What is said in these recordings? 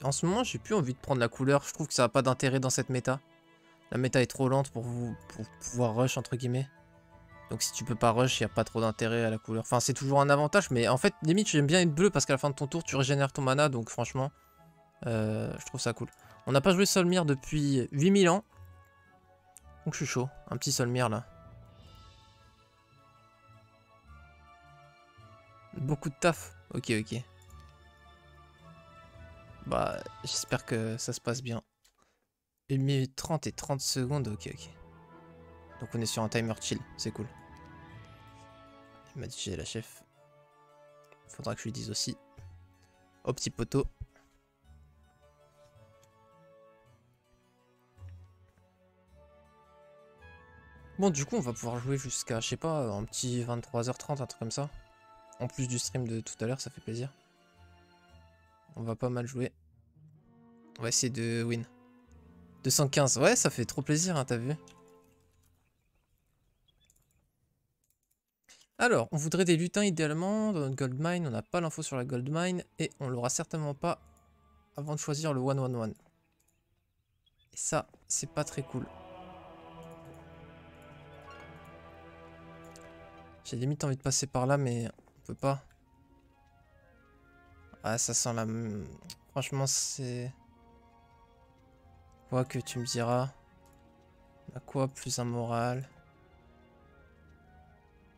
En ce moment, j'ai plus envie de prendre la couleur. Je trouve que ça n'a pas d'intérêt dans cette méta. La méta est trop lente pour pouvoir rush, entre guillemets. Donc si tu peux pas rush, il n'y a pas trop d'intérêt à la couleur. Enfin, c'est toujours un avantage, mais en fait, limite, j'aime bien être bleu parce qu'à la fin de ton tour, tu régénères ton mana. Donc franchement, je trouve ça cool. On n'a pas joué Solmir depuis 8000 ans. Donc je suis chaud. Un petit Solmir, là. Beaucoup de taf. Ok, ok. Bah, j'espère que ça se passe bien. 1 minute 30 et 30 secondes, ok, ok. Donc on est sur un timer chill, c'est cool. Il m'a dit j'ai la chef. Faudra que je lui dise aussi. Au petit poteau. Bon, du coup, on va pouvoir jouer jusqu'à, je sais pas, un petit 23h30, un truc comme ça. En plus du stream de tout à l'heure, ça fait plaisir. On va pas mal jouer. On va essayer de win. 215, ouais, ça fait trop plaisir, hein, t'as vu. Alors, on voudrait des lutins idéalement dans notre gold mine. On n'a pas l'info sur la gold mine. Et on l'aura certainement pas avant de choisir le 1-1-1. Et ça, c'est pas très cool. J'ai limite envie de passer par là, mais on peut pas. Ah, ça sent la... Franchement, c'est... Quoi que tu me diras. On a quoi plus un moral?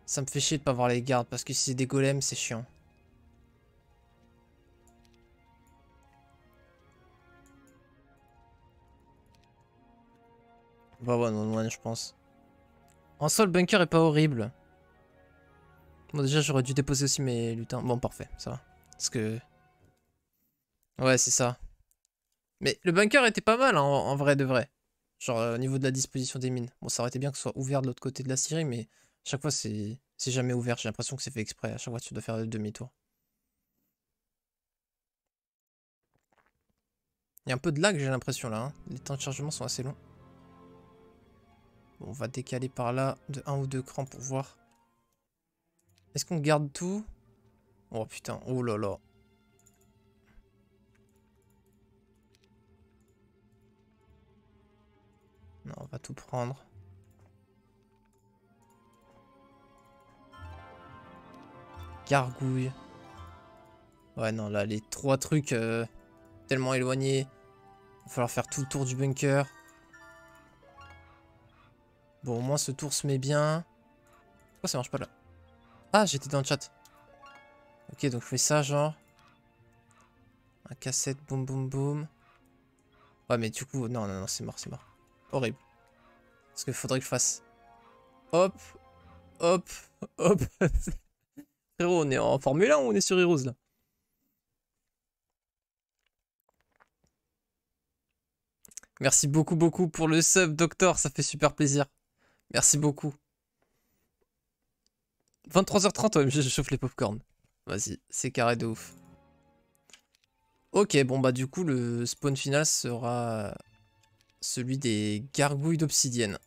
Ça me fait chier de pas voir les gardes, parce que si c'est des golems, c'est chiant. Bah ouais, non, je pense. En soi, le bunker est pas horrible. Bon, déjà, j'aurais dû déposer aussi mes lutins. Bon, parfait, ça va. Parce que... Ouais, c'est ça. Mais le bunker était pas mal, hein, en vrai de vrai. Genre, au niveau de la disposition des mines. Bon, ça aurait été bien que ce soit ouvert de l'autre côté de la Syrie, mais à chaque fois, c'est jamais ouvert. J'ai l'impression que c'est fait exprès. À chaque fois, tu dois faire le demi-tour. Il y a un peu de lag, j'ai l'impression, là. Hein. Les temps de chargement sont assez longs. Bon, on va décaler par là de 1 ou 2 crans pour voir. Est-ce qu'on garde tout? Oh putain, oh là là. Non, on va tout prendre. Gargouille. Ouais, non, là, les 3 trucs tellement éloignés. Il va falloir faire tout le tour du bunker. Bon, au moins, ce tour se met bien. Pourquoi ça marche pas là? Ah, j'étais dans le chat. Ok, donc je fais ça, genre. Un cassette, boum, boum, boum. Ouais, mais du coup, non, c'est mort, c'est mort. Horrible. Parce qu'il faudrait que je fasse... Hop, hop, hop. Frérot, on est en Formule 1 ou on est sur Heroes, là? Merci beaucoup, beaucoup pour le sub, Docteur. Ça fait super plaisir. Merci beaucoup. 23h30, ouais, je chauffe les popcorn. Vas-y, c'est carré de ouf. Ok, bon bah du coup, le spawn final sera celui des gargouilles d'obsidienne.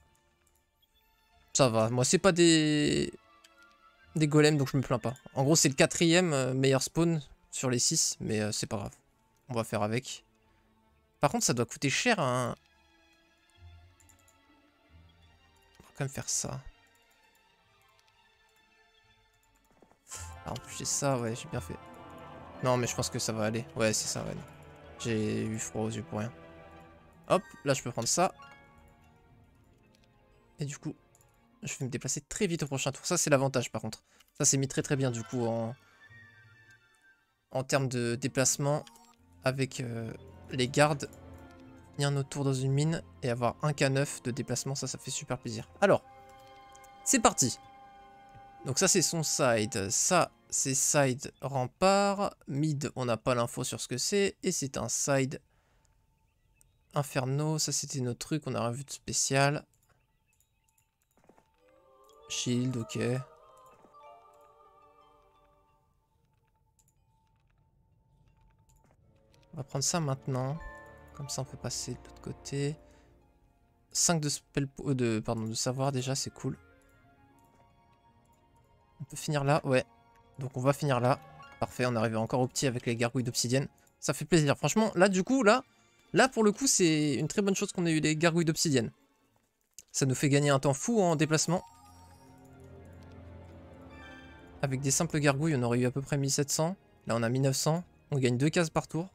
Ça va, moi c'est pas des golems, donc je me plains pas. En gros, c'est le 4ème meilleur spawn sur les 6, mais c'est pas grave. On va faire avec. Par contre, ça doit coûter cher, hein. On va quand même faire ça. Ah, en plus, j'ai ça, ouais, j'ai bien fait. Non, mais je pense que ça va aller. Ouais, c'est ça, ouais. J'ai eu froid aux yeux pour rien. Hop, là, je peux prendre ça. Et du coup, je vais me déplacer très vite au prochain tour. Ça, c'est l'avantage, par contre. Ça, c'est mis très très bien, du coup, en termes de déplacement. Avec les gardes. Il y a un autre tour dans une mine. Et avoir un K9 de déplacement, ça fait super plaisir. Alors, c'est parti. Donc ça, c'est son side. Ça, c'est side rempart. Mid, on n'a pas l'info sur ce que c'est. Et c'est un side inferno. Ça, c'était notre truc. On a revu de spécial. Shield, ok. On va prendre ça maintenant. Comme ça, on peut passer de l'autre côté. 5 de spell... pardon, de savoir déjà, c'est cool. On peut finir là, ouais. Donc on va finir là. Parfait, on arrive encore au petit avec les gargouilles d'obsidienne. Ça fait plaisir. Franchement, là, du coup, là pour le coup, c'est une très bonne chose qu'on ait eu les gargouilles d'obsidienne. Ça nous fait gagner un temps fou en déplacement. Avec des simples gargouilles, on aurait eu à peu près 1700. Là, on a 1900. On gagne 2 cases par tour.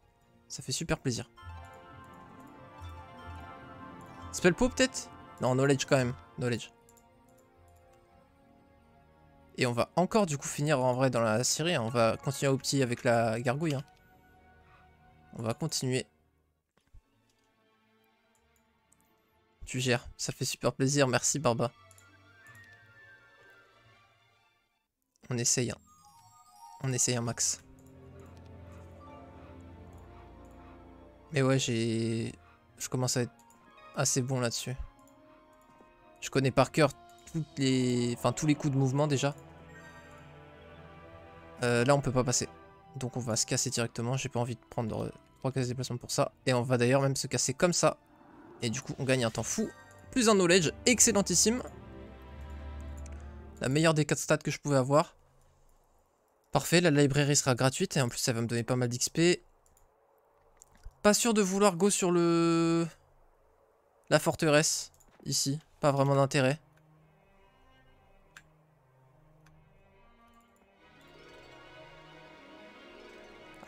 Ça fait super plaisir. Spellpo peut-être? Non, knowledge quand même. Knowledge. Et on va encore du coup finir en vrai dans la série. Hein. On va continuer au petit avec la gargouille. Hein. On va continuer. Tu gères. Ça fait super plaisir. Merci Barba. On essaye. Hein. On essaye un max. Mais ouais, je commence à être assez bon là-dessus. Je connais par cœur tous les coups de mouvement déjà. Là, on peut pas passer. Donc on va se casser directement. J'ai pas envie de prendre 3 cases de déplacement pour ça. Et on va d'ailleurs même se casser comme ça. Et du coup, on gagne un temps fou. Plus un knowledge. Excellentissime. La meilleure des 4 stats que je pouvais avoir. Parfait, la librairie sera gratuite. Et en plus, ça va me donner pas mal d'XP. Pas sûr de vouloir go sur la forteresse. Ici. Pas vraiment d'intérêt.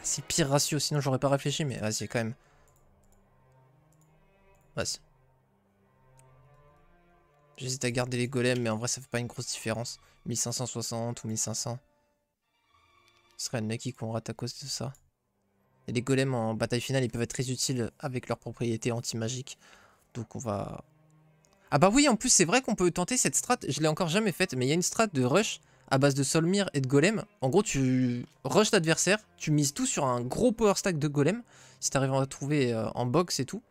C'est pire ratio, sinon j'aurais pas réfléchi, mais vas-y quand même. Vas-y. J'hésite à garder les golems, mais en vrai ça fait pas une grosse différence. 1560 ou 1500. Ce serait unlucky qu'on rate à cause de ça. Et les golems en bataille finale, ils peuvent être très utiles avec leurs propriétés anti-magiques. Donc on va... Ah bah oui, en plus c'est vrai qu'on peut tenter cette strat, je l'ai encore jamais faite, mais il y a une strat de rush à base de Solmir et de golem. En gros, tu rush l'adversaire, tu mises tout sur un gros power stack de golem, si tu arrives à trouver en box et tout.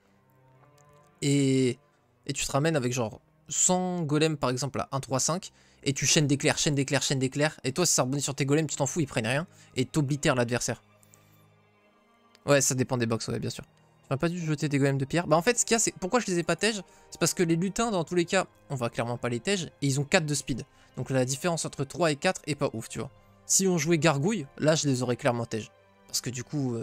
Et tu te ramènes avec genre 100 golems par exemple à 1, 3, 5, et tu chaînes d'éclairs, chaînes d'éclairs, chaînes d'éclairs, et toi si ça rebondit sur tes golems, tu t'en fous, ils prennent rien, et t'oblitères l'adversaire. Ouais, ça dépend des box, ouais, bien sûr. J'aurais pas dû jeter des golems de pierre. Bah en fait, ce qu'il y a, c'est... Pourquoi je les ai pas tège? C'est parce que les lutins, dans tous les cas, on va clairement pas les tège, et ils ont 4 de speed. Donc la différence entre 3 et 4 est pas ouf, tu vois. Si on jouait gargouille, là, je les aurais clairement tège. Parce que du coup,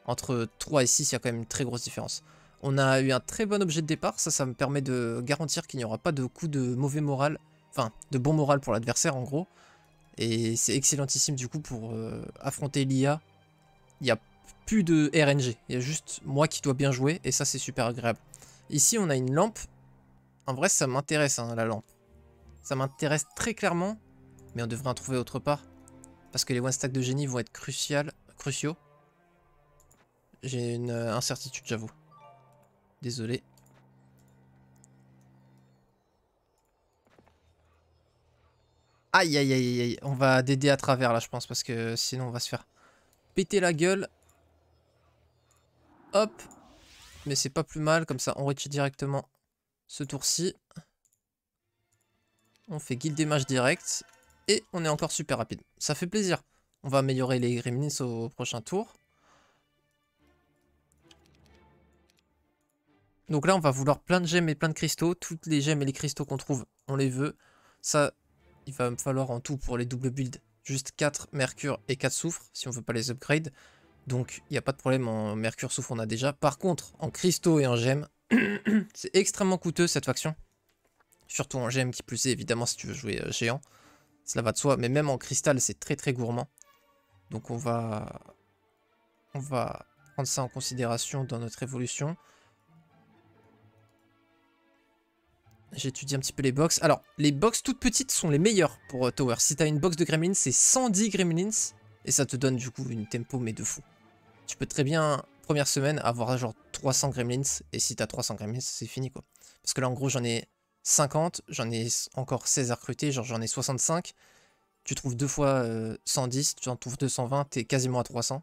entre 3 et 6, il y a quand même une très grosse différence. On a eu un très bon objet de départ, ça me permet de garantir qu'il n'y aura pas de coup de mauvais moral, enfin, de bon moral pour l'adversaire, en gros. Et c'est excellentissime, du coup, pour affronter l'IA. Il y a plus de RNG, il y a juste moi qui dois bien jouer et ça c'est super agréable. Ici on a une lampe, en vrai ça m'intéresse hein, la lampe. Ça m'intéresse très clairement, mais on devrait en trouver autre part. Parce que les one stack de génie vont être cruciaux. J'ai une incertitude j'avoue. Désolé. Aïe aïe aïe aïe, on va DD à travers là je pense parce que sinon on va se faire péter la gueule. Hop. Mais c'est pas plus mal, comme ça on retire directement ce tour-ci. On fait guild des mages direct. Et on est encore super rapide. Ça fait plaisir. On va améliorer les gremlins au prochain tour. Donc là on va vouloir plein de gemmes et plein de cristaux. Toutes les gemmes et les cristaux qu'on trouve, on les veut. Ça, il va me falloir en tout pour les doubles builds juste 4 mercure et 4 soufre si on veut pas les upgrade. Donc il n'y a pas de problème, en mercure soufre on a déjà. Par contre en cristaux et en gemmes, c'est extrêmement coûteux cette faction. Surtout en gemmes qui plus est évidemment si tu veux jouer géant. Cela va de soi, mais même en cristal c'est très très gourmand. Donc on va prendre ça en considération dans notre évolution. J'étudie un petit peu les box. Alors, les box toutes petites sont les meilleures pour Tower. Si tu as une box de gremlins, c'est 110 gremlins. Et ça te donne du coup une tempo mais de fou. Tu peux très bien, première semaine, avoir genre 300 gremlins. Et si tu as 300 gremlins, c'est fini quoi. Parce que là en gros j'en ai 50, j'en ai encore 16 à recruter, genre j'en ai 65. Tu trouves 2 fois 110, tu en trouves 220, t'es quasiment à 300.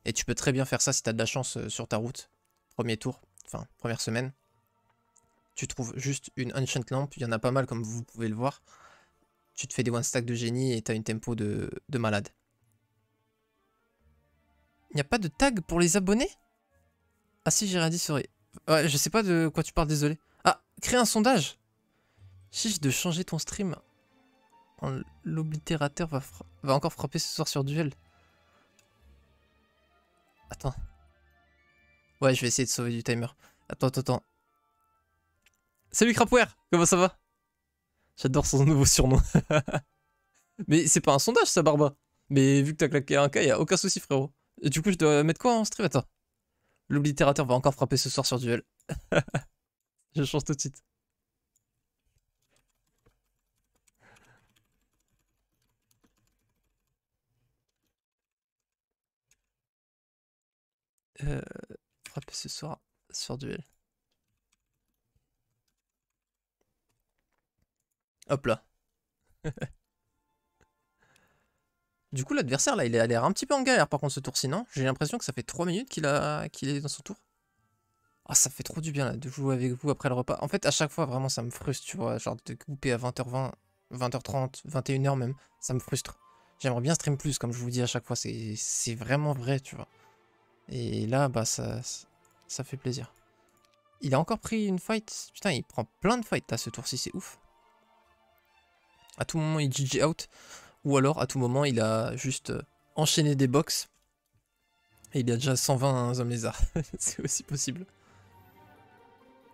Et tu peux très bien faire ça si tu as de la chance sur ta route. Premier tour, enfin première semaine. Tu trouves juste une Ancient Lamp, il y en a pas mal comme vous pouvez le voir. Tu te fais des one stack de génie et tu as une tempo de malade. Il n'y a pas de tag pour les abonnés? Ah si, j'ai rien dit, sorry. Ouais, je sais pas de quoi tu parles, désolé. Ah, créer un sondage. Chiche de changer ton stream. L'oblitérateur va encore frapper ce soir sur duel. Attends. Ouais, je vais essayer de sauver du timer. Attends, attends, attends. Salut Crapware, comment ça va? J'adore son nouveau surnom. Mais c'est pas un sondage ça, Barba. Mais vu que t'as claqué un K, y a aucun souci, frérot. Et du coup, je dois mettre quoi en stream? Attends. L'oblitérateur va encore frapper ce soir sur duel. Je change tout de suite. Euh, frapper ce soir sur duel. Hop là. Du coup, l'adversaire, là, il a l'air un petit peu en galère par contre ce tour-ci, non? J'ai l'impression que ça fait 3 minutes qu'il est dans son tour. Ah, ça fait trop du bien là de jouer avec vous après le repas. En fait, à chaque fois, vraiment, ça me frustre, tu vois. Genre de couper à 20h20, 20h30, 21h même. Ça me frustre. J'aimerais bien stream plus, comme je vous dis à chaque fois. C'est vraiment vrai, tu vois. Et là, bah, ça fait plaisir. Il a encore pris une fight. Putain, il prend plein de fights à ce tour-ci, c'est ouf. À tout moment, il GG out. Ou alors, à tout moment, il a juste enchaîné des box. Et il a déjà 120 hommes lézards. C'est aussi possible.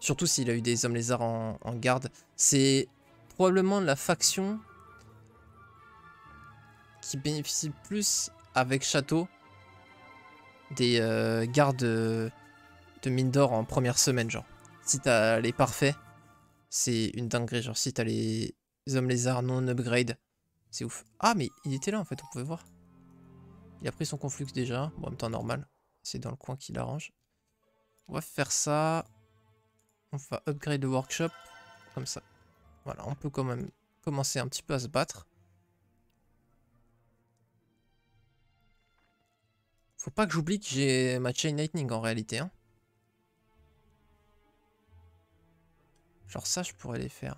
Surtout s'il a eu des hommes lézards en garde. C'est probablement la faction qui bénéficie plus avec château des gardes de mine d'or en première semaine. Genre, si t'as les parfaits, c'est une dinguerie. Genre, si t'as les hommes lézards non upgrade, c'est ouf. Ah, mais il était là en fait, on pouvait voir. Il a pris son conflux déjà. Bon, en même temps, normal. C'est dans le coin qu'il arrange. On va faire ça. On va upgrade le workshop. Comme ça. Voilà, on peut quand même commencer un petit peu à se battre. Faut pas que j'oublie que j'ai ma Chain Lightning en réalité. Hein. Genre ça, je pourrais les faire.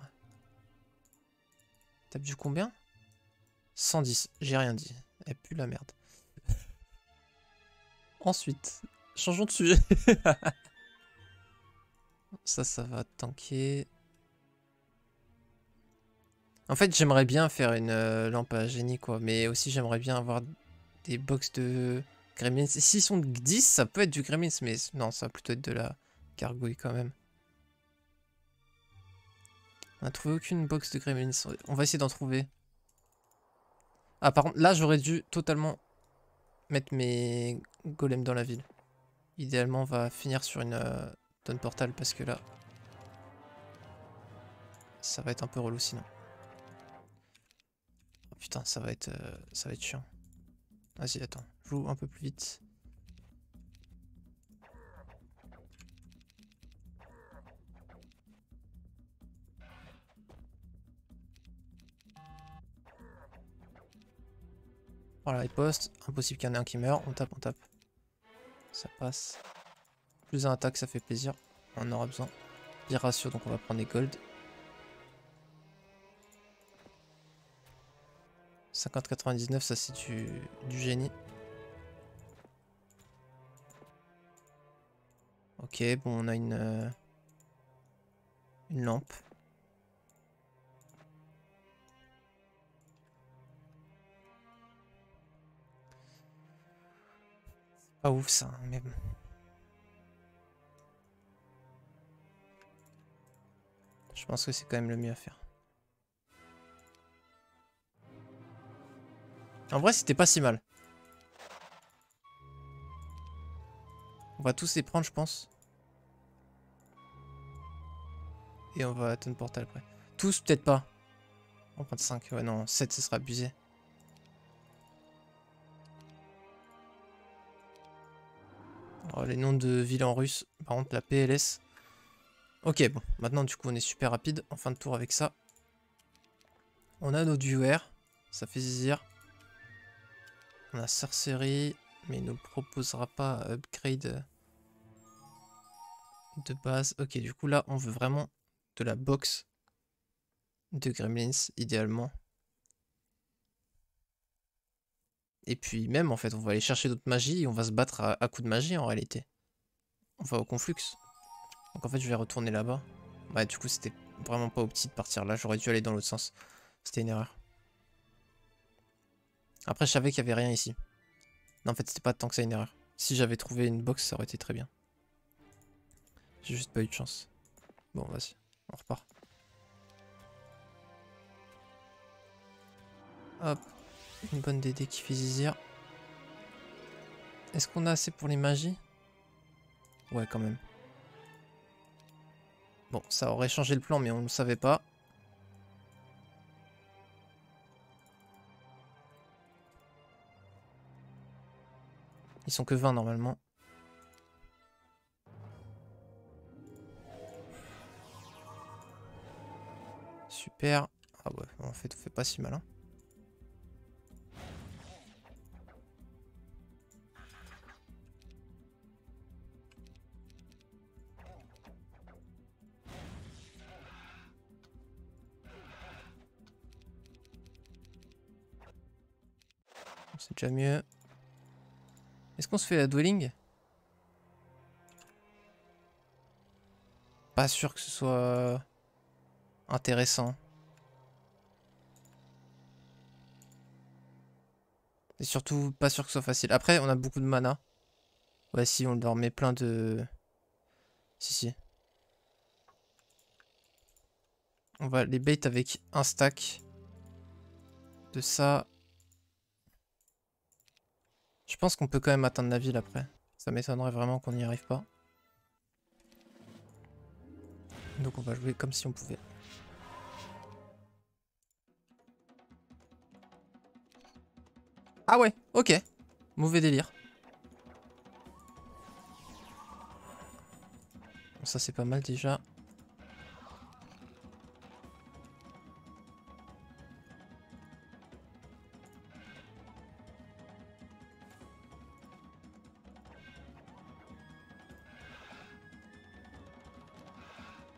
Tape du combien? 110. J'ai rien dit. Et puis la merde. Ensuite, changeons de sujet. Ça va tanker. En fait, j'aimerais bien faire une lampe à génie, quoi. Mais aussi, j'aimerais bien avoir des box de gremlins. S'ils sont 10, ça peut être du gremlins, mais non, ça va plutôt être de la gargouille quand même. On a trouvé aucune box de gremlins. On va essayer d'en trouver. Ah, par contre, là, j'aurais dû totalement mettre mes golems dans la ville. Idéalement, on va finir sur une donne portal parce que là, ça va être un peu relou sinon. Oh, putain, ça va être chiant. Vas-y, attends, joue un peu plus vite. Voilà, il poste. Impossible qu'il y en ait un qui meurt. On tape, on tape. Ça passe. Plus un attaque, ça fait plaisir. On en aura besoin. Pire ratio, donc on va prendre des gold. 50-99, ça c'est du génie. Ok, bon, on a une lampe. Pas ouf ça, hein, mais bon. Je pense que c'est quand même le mieux à faire. En vrai, c'était pas si mal. On va tous les prendre, je pense. Et on va attendre portal après. Tous, peut-être pas. On va prendre 5. Ouais, non, 7, ce sera abusé. Oh, les noms de villes en russe. Par contre, la PLS. Ok, bon. Maintenant, du coup, on est super rapide. En fin de tour avec ça. On a nos duers. Ça fait zizir. On a sorcerie. Mais il ne nous proposera pas upgrade de base. Ok, du coup, là, on veut vraiment de la box de gremlins, idéalement. Et puis même, en fait, on va aller chercher d'autres magies et on va se battre à coups de magie, en réalité. On va au conflux. Donc en fait, je vais retourner là-bas. Ouais, du coup, c'était vraiment pas opti de partir là. J'aurais dû aller dans l'autre sens. C'était une erreur. Après, je savais qu'il y avait rien ici. Non, en fait, c'était pas tant que ça une erreur. Si j'avais trouvé une box, ça aurait été très bien. J'ai juste pas eu de chance. Bon, vas-y, on repart. Hop, une bonne DD qui fait zizir. Est-ce qu'on a assez pour les magies? Ouais, quand même. Bon, ça aurait changé le plan, mais on ne le savait pas. Ils sont que 20 normalement. Super. Ah ouais, en fait, on fait pas si mal. Hein. C'est déjà mieux. Est-ce qu'on se fait la dwelling? Pas sûr que ce soit intéressant. Et surtout, pas sûr que ce soit facile. Après, on a beaucoup de mana. Ouais, si, on leur met plein de... Si, si. On va les bait avec un stack de ça. Je pense qu'on peut quand même atteindre la ville après. Ça m'étonnerait vraiment qu'on n'y arrive pas. Donc on va jouer comme si on pouvait. Ah ouais, ok. Mauvais délire. Bon, ça c'est pas mal déjà.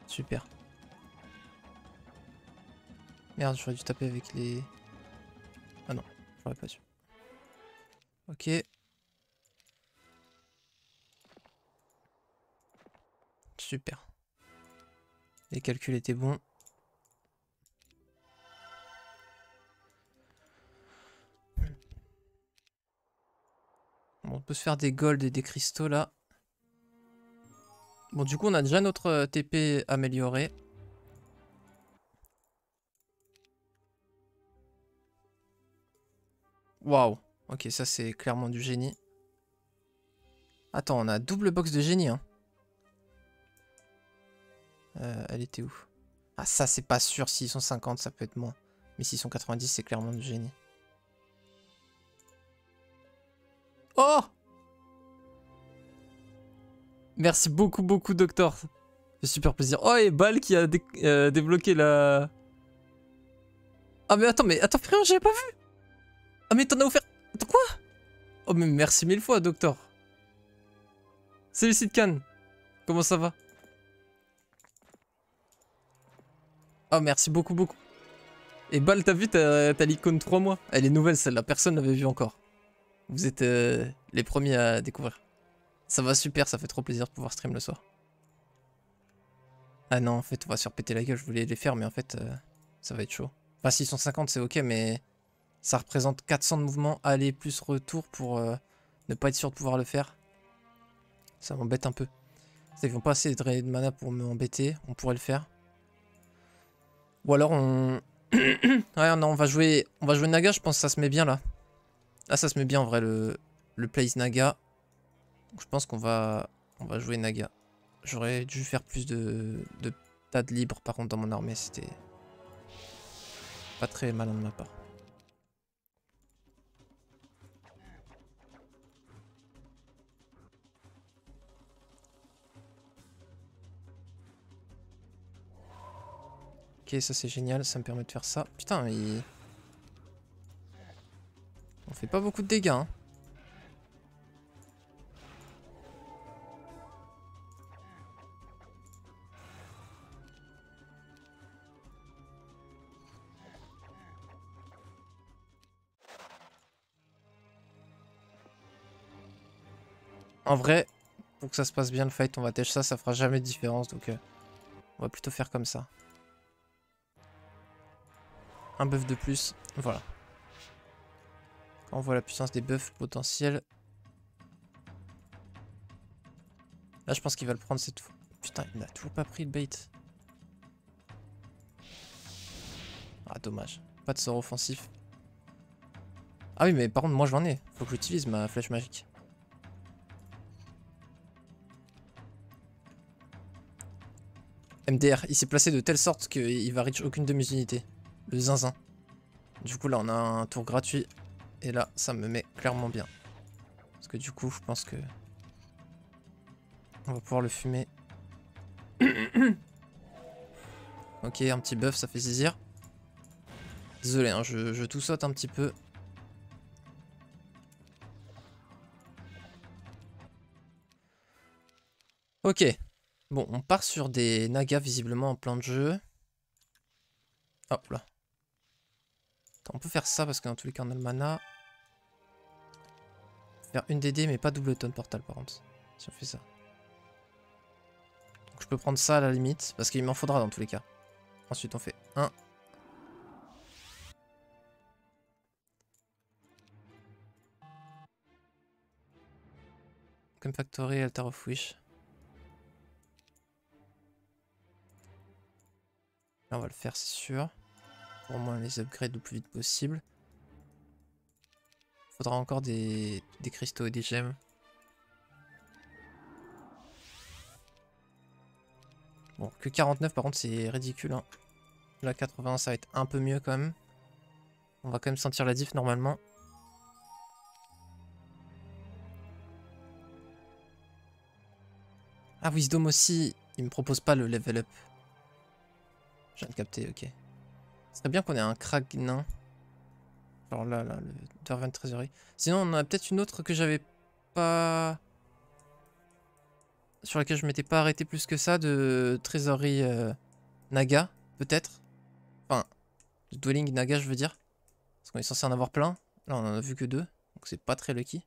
Super. Merde, j'aurais dû taper avec les... Ah non, j'aurais pas dû. Ok. Super. Les calculs étaient bons. Bon, on peut se faire des golds et des cristaux là. Bon, du coup, on a déjà notre TP amélioré. Waouh. Ok, ça c'est clairement du génie. Attends, on a double box de génie. Hein. Elle était où? Ah, ça c'est pas sûr. S'ils sont 50, ça peut être moins. Mais s'ils sont 90, c'est clairement du génie. Oh! Merci beaucoup, beaucoup, Docteur. Ça fait super plaisir. Oh, et Bal qui a débloqué la... Ah, mais attends, frérot, j'avais pas vu. Ah, mais t'en as offert... Attends, quoi? Oh, mais merci mille fois, Docteur. Salut, Sidkan. Comment ça va? Oh, merci beaucoup, beaucoup. Et Bal, t'as vu, t'as l'icône 3 mois. Elle est nouvelle, celle-là. Personne l'avait vue encore. Vous êtes les premiers à découvrir. Ça va super, ça fait trop plaisir de pouvoir stream le soir. Ah non, en fait, on va se repéter la gueule. Je voulais les faire, mais en fait, ça va être chaud. Enfin, 650, c'est ok, mais ça représente 400 de mouvement, aller plus retour pour ne pas être sûr de pouvoir le faire. Ça m'embête un peu. Ils vont pas assez de mana pour m'embêter. On pourrait le faire. Ou alors on... ouais, non, on va jouer Naga, je pense que ça se met bien là. Là, ça se met bien en vrai, le plays Naga. Donc, je pense qu'on va jouer Naga. J'aurais dû faire plus de tas de libres par contre dans mon armée, c'était pas très malin de ma part. Ok, ça c'est génial, ça me permet de faire ça. Putain, on fait pas beaucoup de dégâts. Hein. En vrai, pour que ça se passe bien le fight, on va têche ça, ça fera jamais de différence. Donc on va plutôt faire comme ça. Un buff de plus, voilà. On voit la puissance des buffs potentiels. Là, je pense qu'il va le prendre cette fois. Putain, il n'a toujours pas pris le bait. Ah, dommage. Pas de sort offensif. Ah oui, mais par contre, moi j'en ai. Faut que j'utilise ma flèche magique. MDR, il s'est placé de telle sorte qu'il va reach aucune de mes unités. Le zinzin. Du coup, là, on a un tour gratuit. Et là, ça me met clairement bien. Parce que du coup, je pense que... on va pouvoir le fumer. Ok, un petit buff, ça fait zizir. Désolé, hein, je tout saute un petit peu. Ok. Bon, on part sur des nagas visiblement en plein de jeu. Hop là. Attends, on peut faire ça parce que dans tous les cas on a le mana. Faire une DD mais pas double tonne portal par contre. Si on fait ça. Donc je peux prendre ça à la limite parce qu'il m'en faudra dans tous les cas. Ensuite on fait 1. Comme Factory, Altar of Wish. Là on va le faire c'est sûr. Pour au moins les upgrades le plus vite possible. Faudra encore des cristaux et des gemmes. Bon, que 49 par contre c'est ridicule. Hein. Là 80 ça va être un peu mieux quand même. On va quand même sentir la diff normalement. Ah, Wisdom aussi, il me propose pas le level up. Je viens de capter, ok. Ce serait bien qu'on ait un crack nain. Alors là, le Dervan Treasury. Sinon, on en a peut-être une autre que j'avais pas... sur laquelle je m'étais pas arrêté plus que ça, de Treasury Naga, peut-être. Enfin, de Dwelling Naga, je veux dire. Parce qu'on est censé en avoir plein. Là, on en a vu que 2, donc c'est pas très lucky.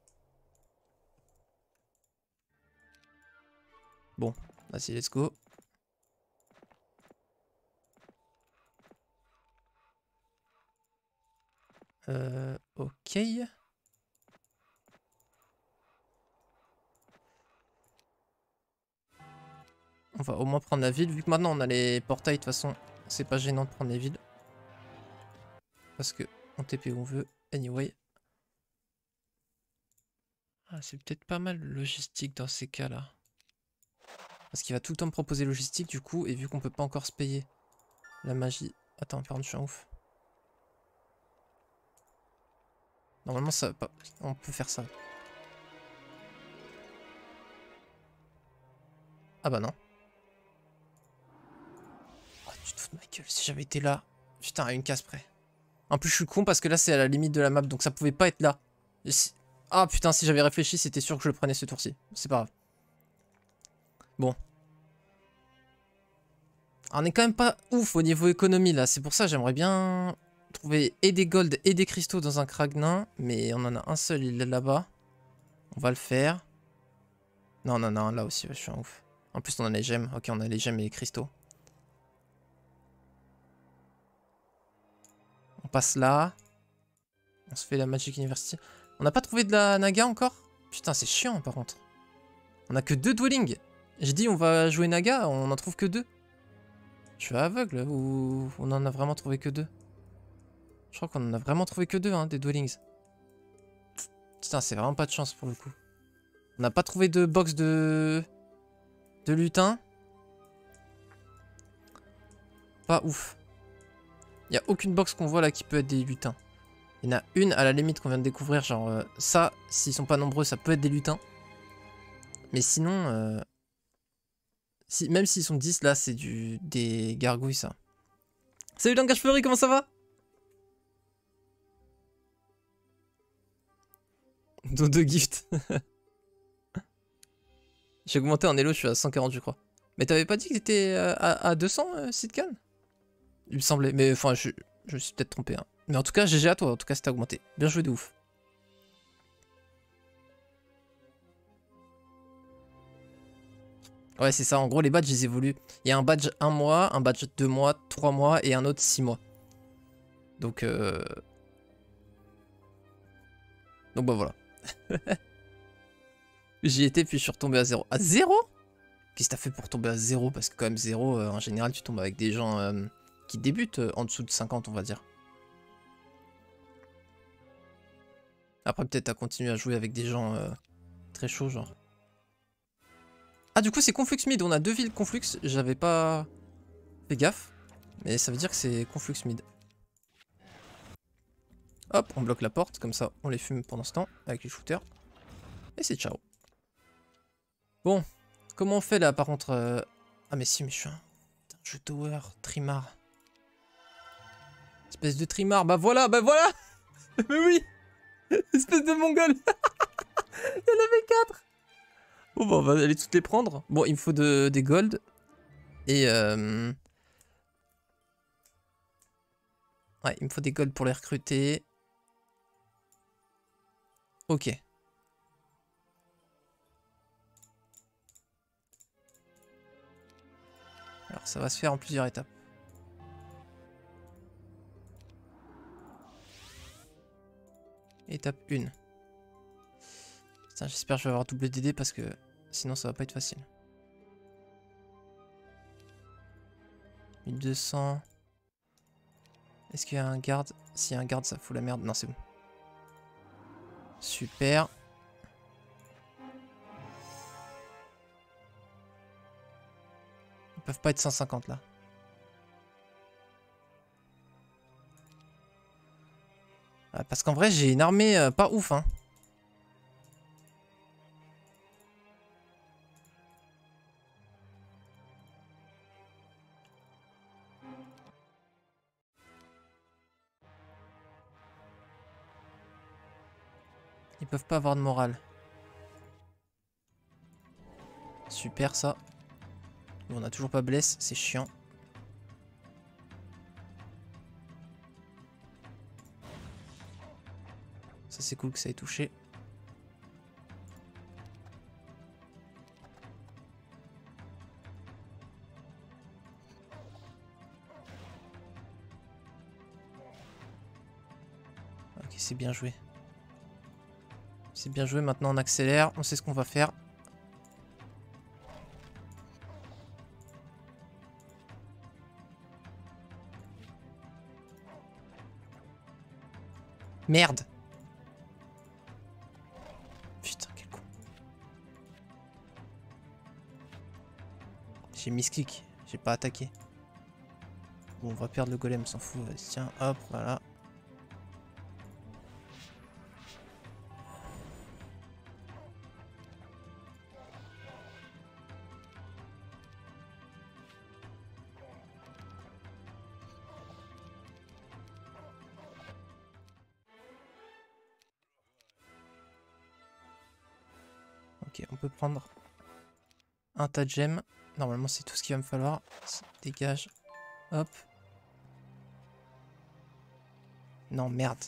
Bon, vas-y, let's go. Ok. On va au moins prendre la ville. Vu que maintenant on a les portails, de toute façon, c'est pas gênant de prendre les villes. Parce que on TP où on veut. Anyway. Ah, c'est peut-être pas mal logistique dans ces cas-là. Parce qu'il va tout le temps me proposer logistique du coup. Et vu qu'on peut pas encore se payer la magie. Attends, pardon, je suis un ouf. Normalement, ça va pas. On peut faire ça. Ah bah non. Oh, tu te fous de ma gueule. Si j'avais été là. Putain, à une case près. En plus, je suis con parce que là, c'est à la limite de la map. Donc ça pouvait pas être là. Ah putain, si j'avais réfléchi, c'était sûr que je le prenais ce tour-ci. C'est pas grave. Bon. On est quand même pas ouf au niveau économie là. C'est pour ça j'aimerais bien trouver et des gold et des cristaux dans un Kragnin. Mais on en a un seul, il est là-bas. On va le faire. Non, non, non, là aussi, ouais, je suis un ouf. En plus, on a les gemmes. Ok, on a les gemmes et les cristaux. On passe là. On se fait la Magic University. On n'a pas trouvé de la Naga encore? Putain, c'est chiant par contre. On a que 2 dwellings. J'ai dit on va jouer Naga, on en trouve que 2. Je suis aveugle ou on en a vraiment trouvé que 2? Je crois qu'on en a vraiment trouvé que 2 hein, des dwellings. Putain, c'est vraiment pas de chance pour le coup. On n'a pas trouvé de box de lutin. Pas ouf. Il n'y a aucune box qu'on voit là qui peut être des lutins. Il y en a une à la limite qu'on vient de découvrir. Genre ça, s'ils sont pas nombreux, ça peut être des lutins. Mais sinon, même s'ils sont 10 là, c'est des gargouilles ça. Salut Langage Fleury, comment ça va? Dodo gift. J'ai augmenté en elo, je suis à 140 je crois. Mais t'avais pas dit que t'étais à 200 Sidkan? Il me semblait, mais enfin je me suis peut-être trompé. Hein. Mais en tout cas, GG à toi, en tout cas c'était augmenté. Bien joué de ouf. Ouais c'est ça, en gros les badges ils évoluent. Il y a un badge 1 mois, un badge 2 mois, 3 mois et un autre 6 mois. Donc bah voilà. J'y étais puis je suis retombé à 0. À 0? Qu'est-ce que t'as fait pour tomber à 0? Parce que quand même 0, en général, tu tombes avec des gens qui débutent en dessous de 50, on va dire. Après, peut-être t'as continué à jouer avec des gens très chauds, genre. Ah, du coup, c'est Conflux Mid. On a 2 villes Conflux. J'avais pas fait gaffe. Mais ça veut dire que c'est Conflux Mid. Hop, on bloque la porte. Comme ça, on les fume pendant ce temps avec les shooters. Et c'est ciao. Bon, comment on fait là, par contre Ah, mais si, mais je suis un jeu tower, trimar. Espèce de trimar. Bah voilà, bah voilà. Mais oui. Espèce de mongol. Il y en avait 4. Bon, bah, on va aller toutes les prendre. Bon, il me faut des gold. Et ouais, il me faut des gold pour les recruter. Ok. Alors, ça va se faire en plusieurs étapes. Étape 1. Putain, j'espère que je vais avoir double DD parce que sinon ça va pas être facile. 1200. Est-ce qu'il y a un garde? S'il y a un garde, ça fout la merde. Non, c'est bon. Super. Ils peuvent pas être 150 là. Parce qu'en vrai, j'ai une armée pas ouf, hein. Ils peuvent pas avoir de morale. Super ça. On a toujours pas blesse, c'est chiant. Ça c'est cool que ça ait touché. Ok, c'est bien joué. C'est bien joué, maintenant on accélère, on sait ce qu'on va faire. Merde. Putain, quel con. J'ai misclick, j'ai pas attaqué. Bon, on va perdre le golem, s'en fout. Tiens, hop, voilà. Ok, on peut prendre un tas de gemmes. Normalement, c'est tout ce qu'il va me falloir. Dégage. Hop. Non, merde.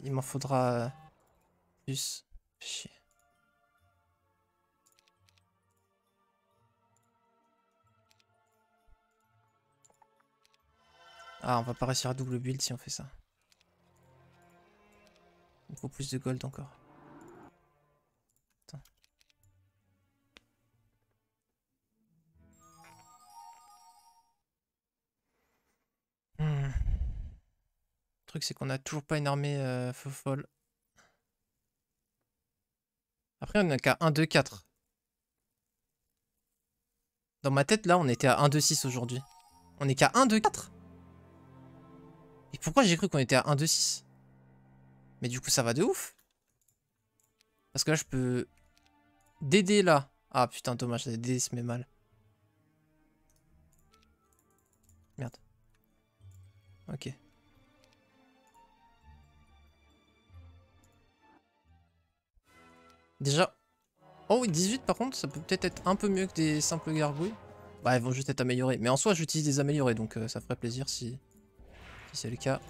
Il m'en faudra plus. Chier. Ah, on va pas réussir à double build si on fait ça. Il faut plus de gold encore. Attends. Le truc, c'est qu'on a toujours pas une armée feu folle. Après, on n'a qu'à 1, 2, 4. Dans ma tête, là, on était à 1, 2, 6 aujourd'hui. On est qu'à 1, 2, 4. Et pourquoi j'ai cru qu'on était à 1, 2, 6? Mais du coup, ça va de ouf. Parce que là, je peux DD là. Ah putain, dommage, DD se met mal. Merde. Ok. Déjà. Oh oui, 18 par contre, ça peut peut-être être un peu mieux que des simples gargouilles. Bah, elles vont juste être améliorées. Mais en soi, j'utilise des améliorés, donc ça ferait plaisir si c'est le cas.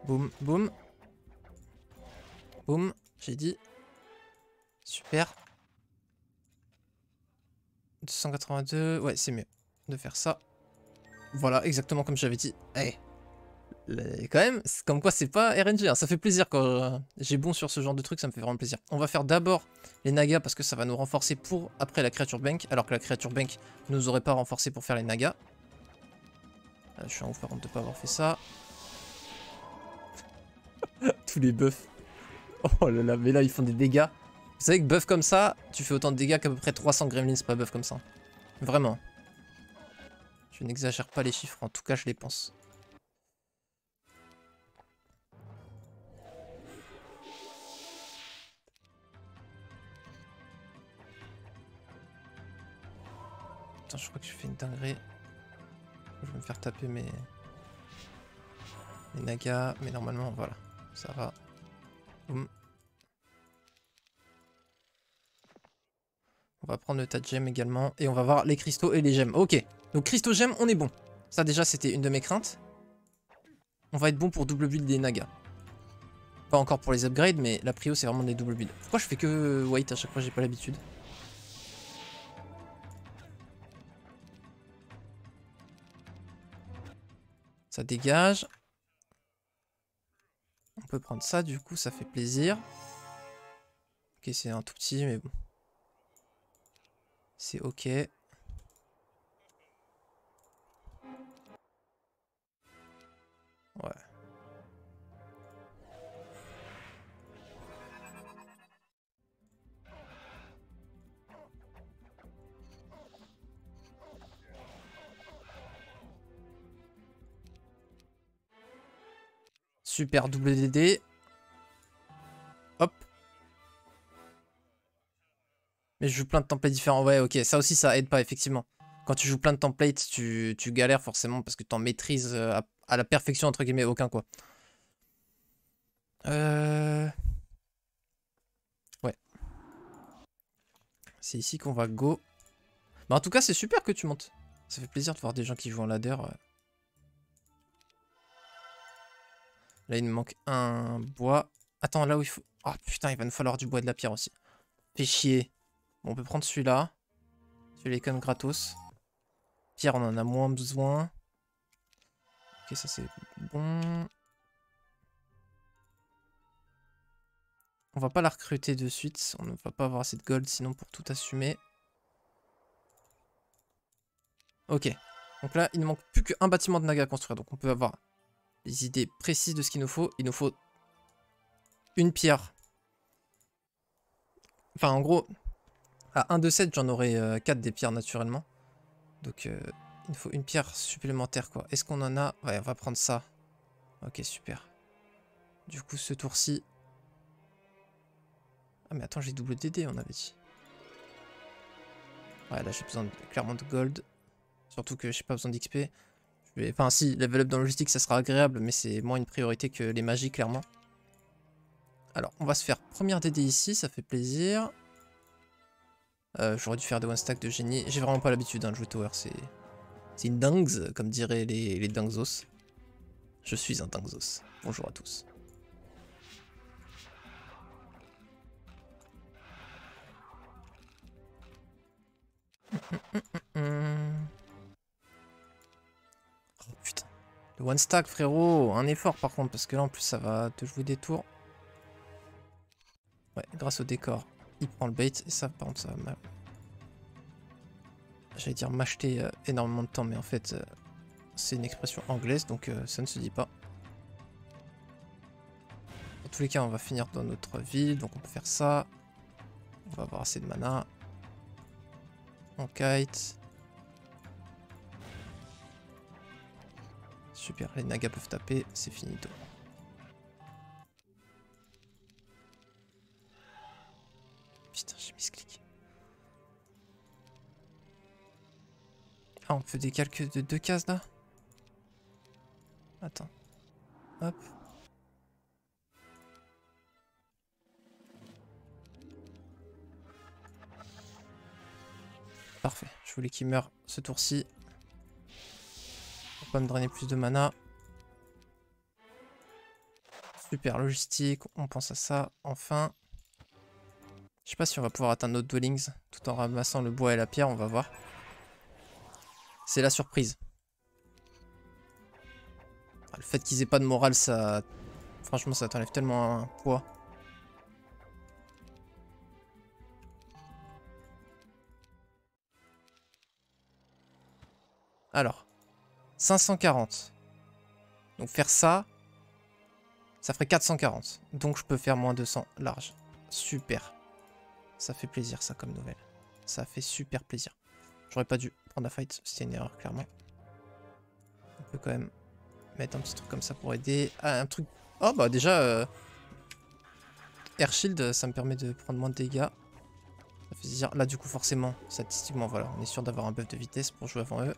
Boum, boum. Boum, j'ai dit. Super. 282, ouais, c'est mieux de faire ça. Voilà, exactement comme j'avais dit. Allez, Quand même, comme quoi c'est pas RNG, hein. Ça fait plaisir quand j'ai bon sur ce genre de truc, ça me fait vraiment plaisir. On va faire d'abord les nagas parce que ça va nous renforcer pour après la créature bank, alors que la créature bank ne nous aurait pas renforcé pour faire les nagas. Je suis un ouf par contre de pas avoir fait ça. Tous les buffs. Oh là là, mais là ils font des dégâts. Vous savez que buff comme ça, tu fais autant de dégâts qu'à peu près 300 gremlins, pas buff comme ça. Vraiment. Je n'exagère pas les chiffres, en tout cas je les pense. Attends, je crois que je fais une dinguerie. Je vais me faire taper mes nagas, mais normalement, voilà, ça va. Boum. On va prendre le tas de gemmes également, et on va voir les cristaux et les gemmes. Ok, donc cristaux gemmes, on est bon. Ça déjà, c'était une de mes craintes. On va être bon pour double build des nagas. Pas encore pour les upgrades, mais la prio, c'est vraiment des double builds. Pourquoi je fais que white à chaque fois, j'ai pas l'habitude? Ça dégage. On peut prendre ça, du coup, ça fait plaisir. Ok, c'est un tout petit, mais bon. C'est ok. Ouais. Super, double DD. Hop. Mais je joue plein de templates différents. Ouais, ok, ça aussi, ça aide pas, effectivement. Quand tu joues plein de templates, tu galères forcément parce que tu en maîtrises à la perfection, entre guillemets, aucun, quoi. Ouais. C'est ici qu'on va go. Bah, en tout cas, c'est super que tu montes. Ça fait plaisir de voir des gens qui jouent en ladder. Là, il me manque un bois. Attends, là où il faut... Oh putain, il va nous falloir du bois et de la pierre aussi. Fait chier. Bon, on peut prendre celui-là. Celui-là est quand même gratos. Pierre, on en a moins besoin. Ok, ça c'est bon. On va pas la recruter de suite. On ne va pas avoir assez de gold sinon pour tout assumer. Ok. Donc là, il ne manque plus qu'un bâtiment de naga à construire. Donc on peut avoir des idées précises de ce qu'il nous faut. Il nous faut une pierre. Enfin, en gros, à 1 de 7, j'en aurai 4 des pierres naturellement. Donc il nous faut une pierre supplémentaire, quoi. Est-ce qu'on en a? Ouais, on va prendre ça. Ok, super. Du coup, ce tour-ci... Ah mais attends, j'ai double DD, on avait dit. Ouais, là j'ai besoin clairement de gold. Surtout que j'ai pas besoin d'XP. Enfin si, level up dans logistique ça sera agréable, mais c'est moins une priorité que les magies clairement. Alors, on va se faire première DD ici, ça fait plaisir. J'aurais dû faire des one stack de génie. J'ai vraiment pas l'habitude de jouer tower, c'est une dingues, comme diraient les dingzos. Je suis un dingzos. Bonjour à tous. Oh putain. Le one stack frérot, un effort par contre, parce que là en plus ça va te jouer des tours. Ouais, grâce au décor, il prend le bait, et ça par contre ça va... J'allais dire m'acheter énormément de temps, mais en fait c'est une expression anglaise, donc ça ne se dit pas. Dans tous les cas, on va finir dans notre ville, donc on peut faire ça. On va avoir assez de mana. On kite. Super, les nagas peuvent taper, c'est finito. Putain, j'ai mis ce clic. Ah, on peut des calculs de 2 cases là? Attends. Hop. Parfait, je voulais qu'il meure ce tour-ci. Pour pas me drainer plus de mana. Super, logistique, on pense à ça, enfin. Je sais pas si on va pouvoir atteindre notre dwellings tout en ramassant le bois et la pierre, on va voir. C'est la surprise. Le fait qu'ils aient pas de morale, ça... Franchement, ça t'enlève tellement un poids. Alors, 540. Donc faire ça, ça ferait 440. Donc je peux faire moins 200 large. Super. Ça fait plaisir ça comme nouvelle. Ça fait super plaisir. J'aurais pas dû prendre la fight, c'était une erreur clairement. On peut quand même mettre un petit truc comme ça pour aider. Ah, un truc... Oh bah déjà... Air Shield, ça me permet de prendre moins de dégâts. Ça fait plaisir. Là du coup forcément, statistiquement, voilà, on est sûr d'avoir un buff de vitesse pour jouer avant eux.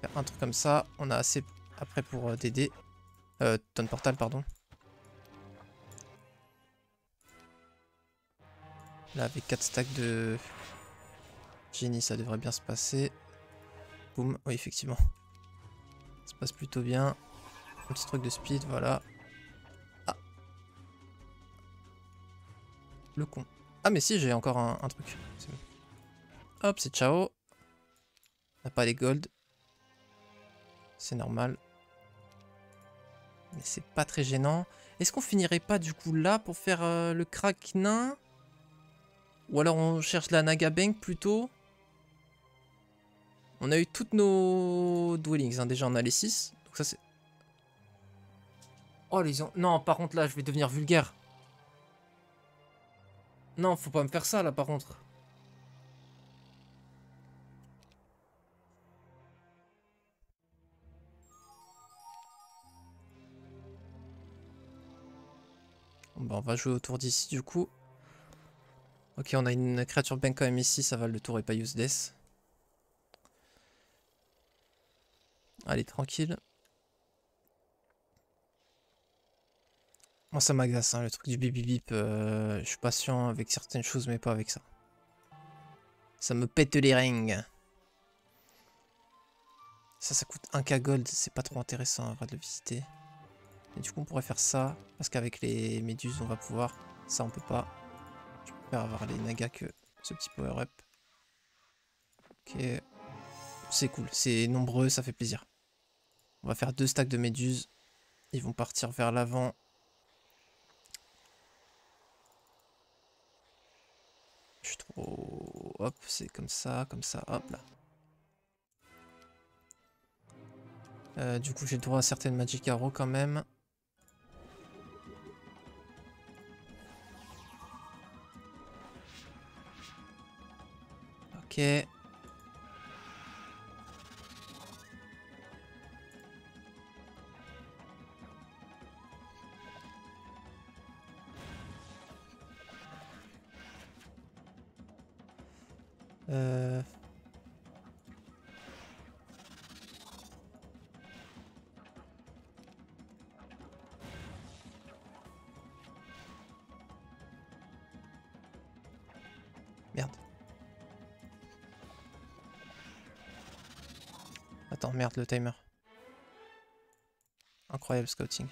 Faire un truc comme ça, on a assez après pour DD. Tonne portal, pardon. Là avec 4 stacks de génie, ça devrait bien se passer. Boum, oui effectivement. Ça se passe plutôt bien. Un petit truc de speed, voilà. Ah. Le con. Ah mais si, j'ai encore un truc. Hop, c'est ciao. On n'a pas les gold. C'est normal. Mais c'est pas très gênant. Est-ce qu'on finirait pas du coup là pour faire le crack nain? Ou alors on cherche la Naga Bank plutôt? On a eu toutes nos dwellings, hein. Déjà on a les 6. Donc ça c'est... Oh les... Non, par contre là je vais devenir vulgaire. Non, faut pas me faire ça là par contre. Bon, bah, on va jouer autour d'ici du coup. Ok, on a une créature bank quand même ici, ça va, le tour est pas useless. Allez, tranquille. Moi ça m'agace, hein, le truc du bip bip bip. Je suis patient avec certaines choses mais pas avec ça. Ça me pète les rings. Ça coûte 1k gold, c'est pas trop intéressant en vrai de le visiter. Et du coup on pourrait faire ça, parce qu'avec les méduses on va pouvoir, ça on peut pas. Je préfère avoir les nagas que ce petit power up. Ok, c'est cool, c'est nombreux, ça fait plaisir. On va faire 2 stacks de méduses, ils vont partir vers l'avant. Je suis trop... Hop, c'est comme ça, hop là. Du coup j'ai le droit à certaines Magic Arrow quand même. Ok. Merde. Attends, merde, le timer. Incroyable scouting.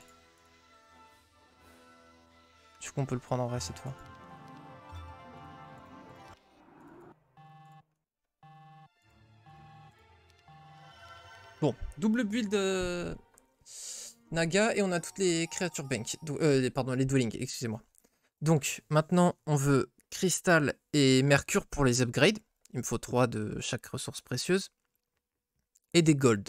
Du coup on peut le prendre en vrai cette fois. Bon, double build Naga et on a toutes les créatures bank. Pardon, les dwellings, excusez-moi. Donc maintenant on veut cristal et mercure pour les upgrades. Il me faut 3 de chaque ressource précieuse. Et des gold.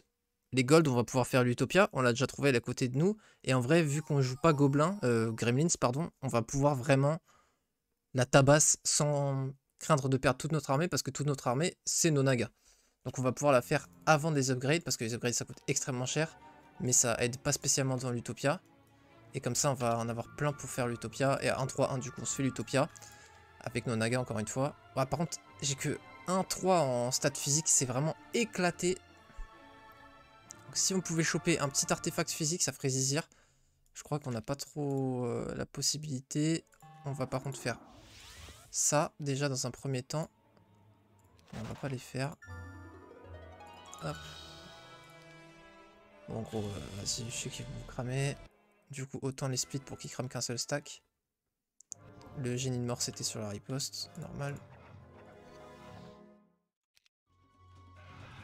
Les gold on va pouvoir faire l'utopia, on l'a déjà trouvé elle est à côté de nous. Et en vrai vu qu'on joue pas gobelin, gremlins pardon, on va pouvoir vraiment la tabasse sans craindre de perdre toute notre armée. Parce que toute notre armée c'est nos nagas. Donc on va pouvoir la faire avant des upgrades, parce que les upgrades ça coûte extrêmement cher, mais ça aide pas spécialement dans l'utopia. Et comme ça on va en avoir plein pour faire l'utopia, et à 1-3-1 du coup on se fait l'utopia, avec nos nagas encore une fois. Ouais, par contre j'ai que 1-3 en stats physique, c'est vraiment éclaté. Donc si on pouvait choper un petit artefact physique ça ferait zizir. Je crois qu'on n'a pas trop la possibilité. On va par contre faire ça déjà dans un premier temps. On va pas les faire. Hop. Bon, en gros, vas-y, je sais qu'ils vont cramer. Du coup, autant les split pour qu'ils crament qu'un seul stack. Le génie de mort, c'était sur la riposte. Normal.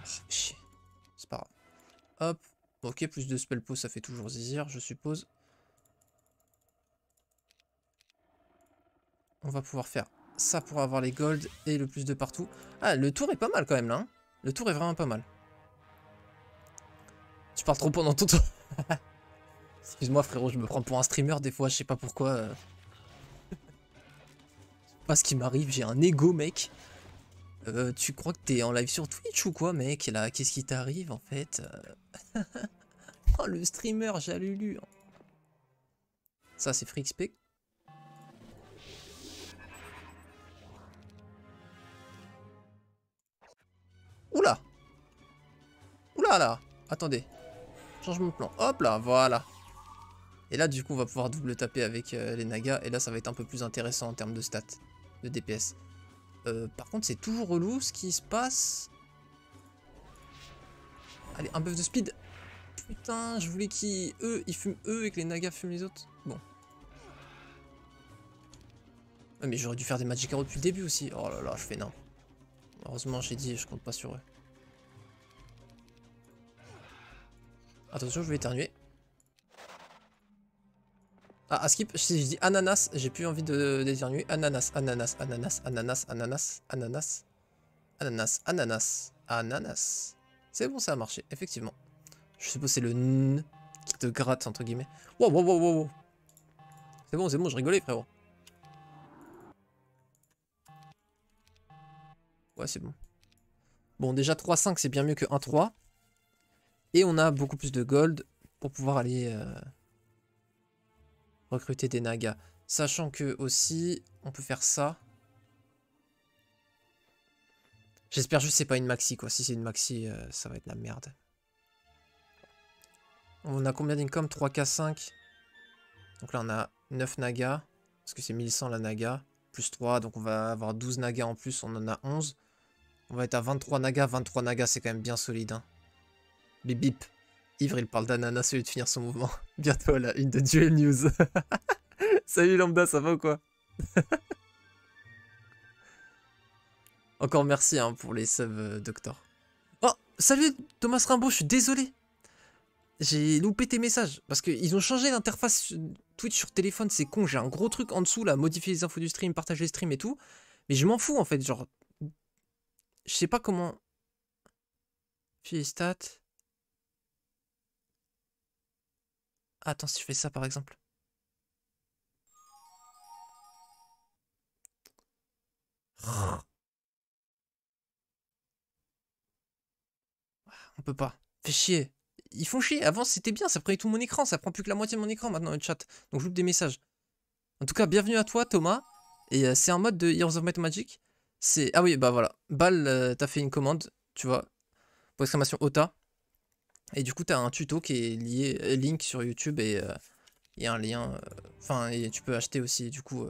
Oh, chier. C'est pas grave. Hop. Ok, plus de spell pause, ça fait toujours zizir, je suppose. On va pouvoir faire ça pour avoir les golds et le plus de partout. Ah, le tour est pas mal quand même là. Hein, le tour est vraiment pas mal. Tu parles trop pendant ton tour. Excuse-moi frérot, je me prends pour un streamer des fois, je sais pas pourquoi. Je sais pas ce qui m'arrive, j'ai un ego mec. Tu crois que t'es en live sur Twitch ou quoi mec? Là, qu'est-ce qui t'arrive en fait? Oh le streamer, j'ai lu. Ça c'est Free XP. Oula! Oula là! Attendez. Changement de plan. Hop là, voilà. Et là, du coup, on va pouvoir double taper avec les nagas. Et là, ça va être un peu plus intéressant en termes de stats, de DPS. Par contre, c'est toujours relou ce qui se passe. Allez, un buff de speed. Putain, je voulais qu'ils ils fument eux et que les nagas fument les autres. Bon. Ouais, mais j'aurais dû faire des Magic Arrow depuis le début aussi. Oh là là, je fais nain. Heureusement, j'ai dit, je compte pas sur eux. Attention, je vais éternuer. Ah, à skip, si je dis ananas, j'ai plus envie d'éternuer. Ananas, ananas, ananas, ananas, ananas, ananas, ananas, ananas, ananas. C'est bon, ça a marché, effectivement. Je suppose que c'est le n qui te gratte, entre guillemets. Wow, wow, wow, wow, wow. C'est bon, je rigolais, frérot. Ouais, c'est bon. Bon, déjà 3-5, c'est bien mieux que 1-3. Et on a beaucoup plus de gold pour pouvoir aller recruter des nagas. Sachant que aussi, on peut faire ça. J'espère juste que c'est pas une maxi, quoi. Si c'est une maxi, ça va être la merde. On a combien d'income? 3K5. Donc là, on a 9 nagas. Parce que c'est 1100 la naga. Plus 3, donc on va avoir 12 nagas en plus. On en a 11. On va être à 23 nagas. 23 nagas, c'est quand même bien solide. Hein. Bip bip. Ivre, il parle d'ananas au lieu de finir son mouvement. Bientôt là, une de Duel News. Salut Lambda, ça va ou quoi? Encore merci hein, pour les subs, Docteur. Oh, salut Thomas Rimbaud, je suis désolé. J'ai loupé tes messages. Parce qu'ils ont changé l'interface Twitch sur téléphone, c'est con. J'ai un gros truc en dessous là, modifier les infos du stream, partager les streams et tout. Mais je m'en fous en fait, genre. Je sais pas comment. Filer les stats. Ah, attends, si je fais ça par exemple. On peut pas. Fais chier. Ils font chier. Avant c'était bien, ça prenait tout mon écran. Ça prend plus que la moitié de mon écran maintenant le chat. Donc je loupe des messages. En tout cas, bienvenue à toi Thomas. Et c'est un mode de Heroes of Might and Magic. C'est. Ah oui, bah voilà. Bal, t'as fait une commande, tu vois. Pour exclamation OTA. Et du coup, t'as un tuto qui est lié, link sur YouTube et il y a un lien. Enfin, et tu peux acheter aussi, du coup,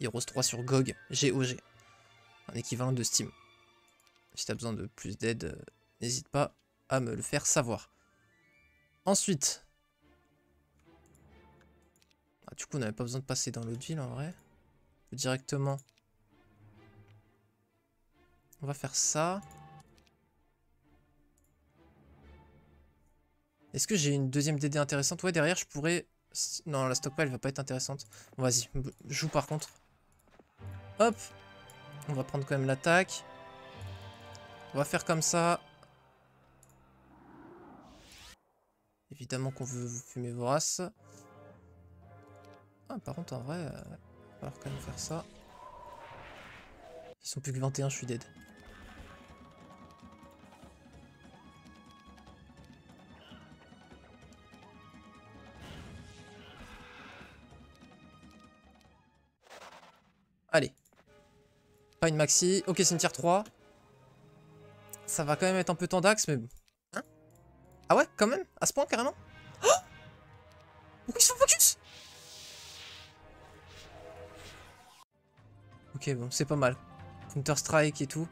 Heroes 3 sur GOG, GOG, un équivalent de Steam. Si t'as besoin de plus d'aide, n'hésite pas à me le faire savoir. Ensuite, ah, du coup, on n'avait pas besoin de passer dans l'autre ville en vrai. Directement, on va faire ça. Est-ce que j'ai une deuxième DD intéressante? Ouais, derrière, je pourrais... Non, la stockpile va pas être intéressante. Bon, vas-y, joue par contre. Hop, on va prendre quand même l'attaque. On va faire comme ça. Évidemment qu'on veut vous fumer vos races. Ah, par contre, en vrai, il va falloir quand même faire ça. Ils sont plus que 21, je suis dead. Allez. Pas une maxi. Ok, c'est une tier 3. Ça va quand même être un peu tendax, mais bon. Hein? Ah ouais, quand même? À ce point, carrément? Oh, pourquoi ils sont focus? Ok, bon, c'est pas mal. Counter-Strike et tout.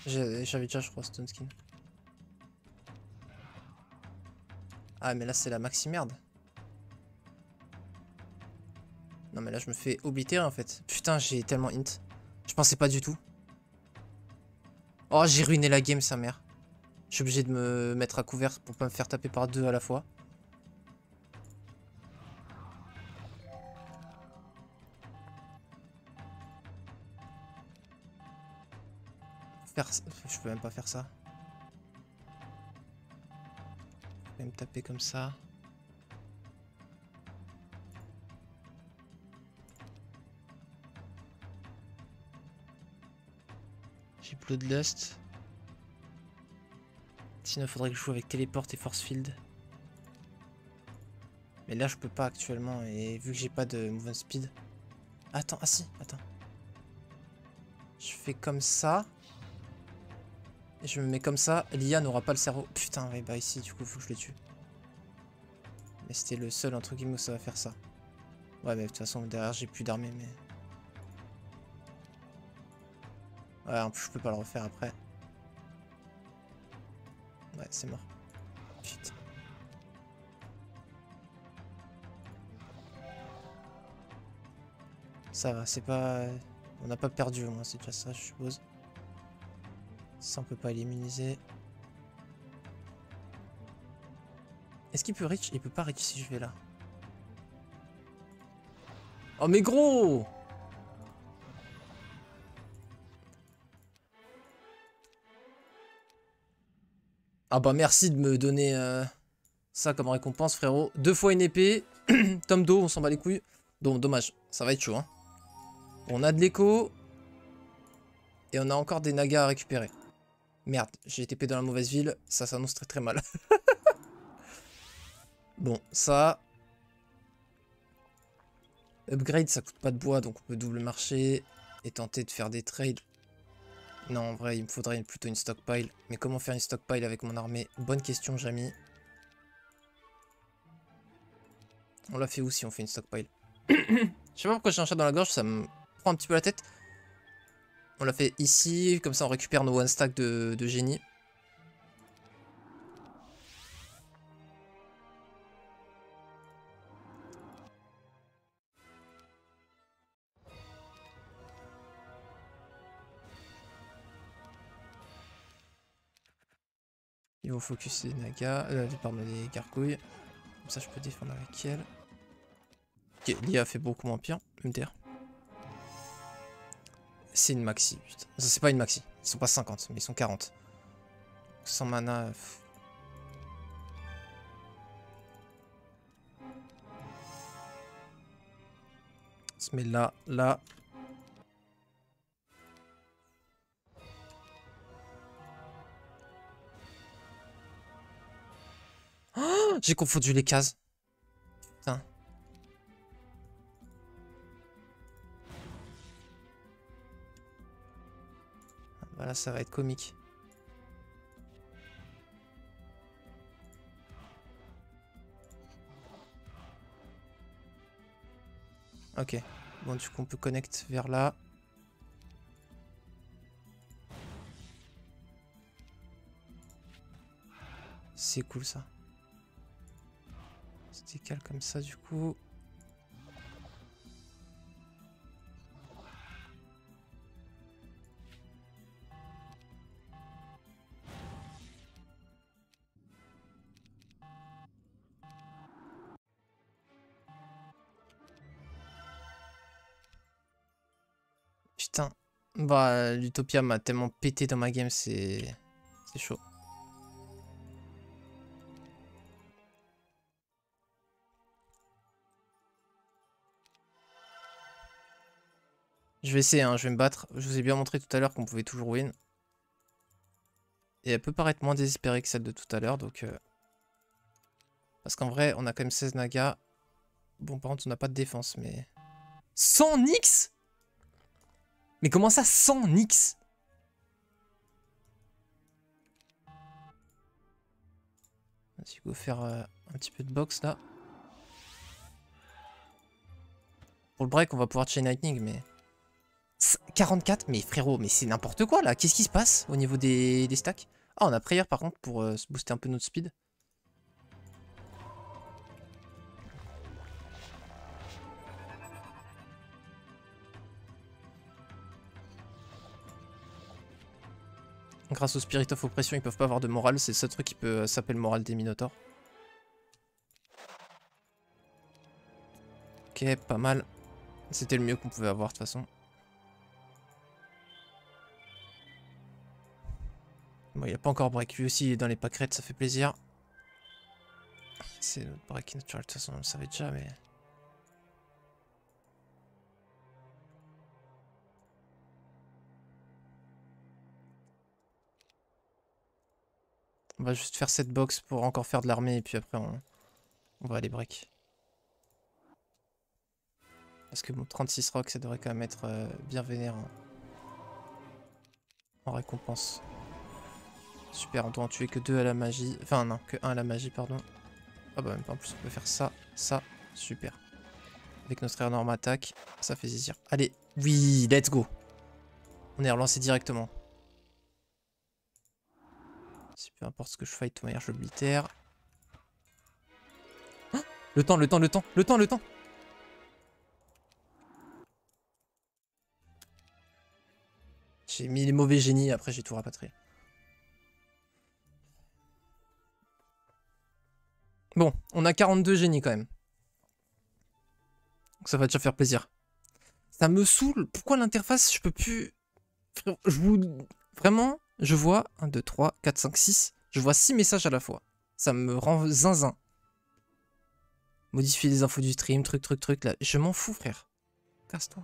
J'avais déjà, je crois, Stone Skin. Ah, mais là, c'est la maxi merde. Non, mais là, je me fais oblitérer, en fait. Putain, j'ai tellement int. Je pensais pas du tout. Oh, j'ai ruiné la game, sa mère. Je suis obligé de me mettre à couvert pour pas me faire taper par deux à la fois. Je peux même pas faire ça. Je vais me taper comme ça. J'ai Bloodlust. Sinon, il faudrait que je joue avec Téléport et Force Field. Mais là, je peux pas actuellement. Et vu que j'ai pas de movement speed. Attends, ah si, attends. Je fais comme ça. Et je me mets comme ça. L'IA n'aura pas le cerveau. Putain, ouais, bah ici, du coup, faut que je le tue. Mais c'était le seul, entre guillemets, où ça va faire ça. Ouais, mais de toute façon, derrière, j'ai plus d'armée, mais... Ouais, en plus, je peux pas le refaire après. Ouais, c'est mort. Putain. Ça va, c'est pas... On n'a pas perdu, au moins, c'est déjà ça, je suppose. Ça, on peut pas l'éliminer. Est-ce qu'il peut reach? Il peut pas reach si je vais là. Oh, mais gros! Ah bah merci de me donner ça comme récompense, frérot. 2 fois une épée. Tome d'eau, on s'en bat les couilles. Donc dommage, ça va être chaud. Hein. On a de l'écho. Et on a encore des nagas à récupérer. Merde, j'ai TP dans la mauvaise ville. Ça s'annonce très très mal. Bon, ça... Upgrade, ça coûte pas de bois, donc on peut double marcher. Et tenter de faire des trades. Non, en vrai, il me faudrait plutôt une stockpile. Mais comment faire une stockpile avec mon armée? Bonne question, Jamy. On l'a fait où si on fait une stockpile? Je sais pas pourquoi j'ai un chat dans la gorge, ça me prend un petit peu la tête. On l'a fait ici, comme ça on récupère nos one stack de génie. Il faut focus les nagas, pardon, les gargouilles. Comme ça je peux défendre avec elle. Ok, l'IA fait beaucoup moins pire, MDR. C'est une maxi, putain. Ça c'est pas une maxi, ils sont pas 50, mais ils sont 40. Sans mana... On se met là, là. Oh, j'ai confondu les cases. Putain. Voilà, ça va être comique. Ok. Bon, du coup, on peut connect vers là. C'est cool, ça. On se décale comme ça, du coup. Putain. Bah, l'Utopia m'a tellement pété dans ma game, c'est chaud. Je vais essayer, hein, je vais me battre. Je vous ai bien montré tout à l'heure qu'on pouvait toujours win. Et elle peut paraître moins désespérée que celle de tout à l'heure, donc... Parce qu'en vrai, on a quand même 16 nagas. Bon, par contre, on n'a pas de défense, mais... 100 Nyx? Mais comment ça, 100 Nyx? Vas-y, go faire un petit peu de box, là. Pour le break, on va pouvoir chain lightning, mais... 44, mais frérot, mais c'est n'importe quoi là. Qu'est-ce qui se passe au niveau des stacks? Ah, on a Prayer par contre pour se booster un peu notre speed. Grâce au Spirit of Oppression, ils peuvent pas avoir de morale. C'est ce truc qui peut s'appeler le moral des Minotaurs. Ok, pas mal. C'était le mieux qu'on pouvait avoir de toute façon. Bon, il n'y a pas encore break. Lui aussi, il est dans les pâquerettes, ça fait plaisir. C'est notre break naturel, de toute façon, on le savait déjà, mais... On va juste faire cette box pour encore faire de l'armée, et puis après, on va aller break. Parce que bon, 36 rock, ça devrait quand même être bien vénère en récompense. Super, on doit en tuer que 2 à la magie. Enfin, non, que 1 à la magie, pardon. Ah bah, même pas, en plus, on peut faire ça, ça, super. Avec notre énorme attaque, ça fait zizir. Allez, oui, let's go. On est relancé directement. Si peu importe ce que je fight, de toute manière, je oblitère. Oh, le temps, le temps, le temps, le temps, le temps. J'ai mis les mauvais génies, après j'ai tout rapatrié. Bon, on a 42 génies quand même. Donc ça va déjà faire plaisir. Ça me saoule. Pourquoi l'interface, je peux plus... Je vous... Vraiment, je vois 1, 2, 3, 4, 5, 6. Je vois 6 messages à la fois. Ça me rend zinzin. Modifier les infos du stream, truc, truc, truc. Là. Je m'en fous, frère. Casse-toi.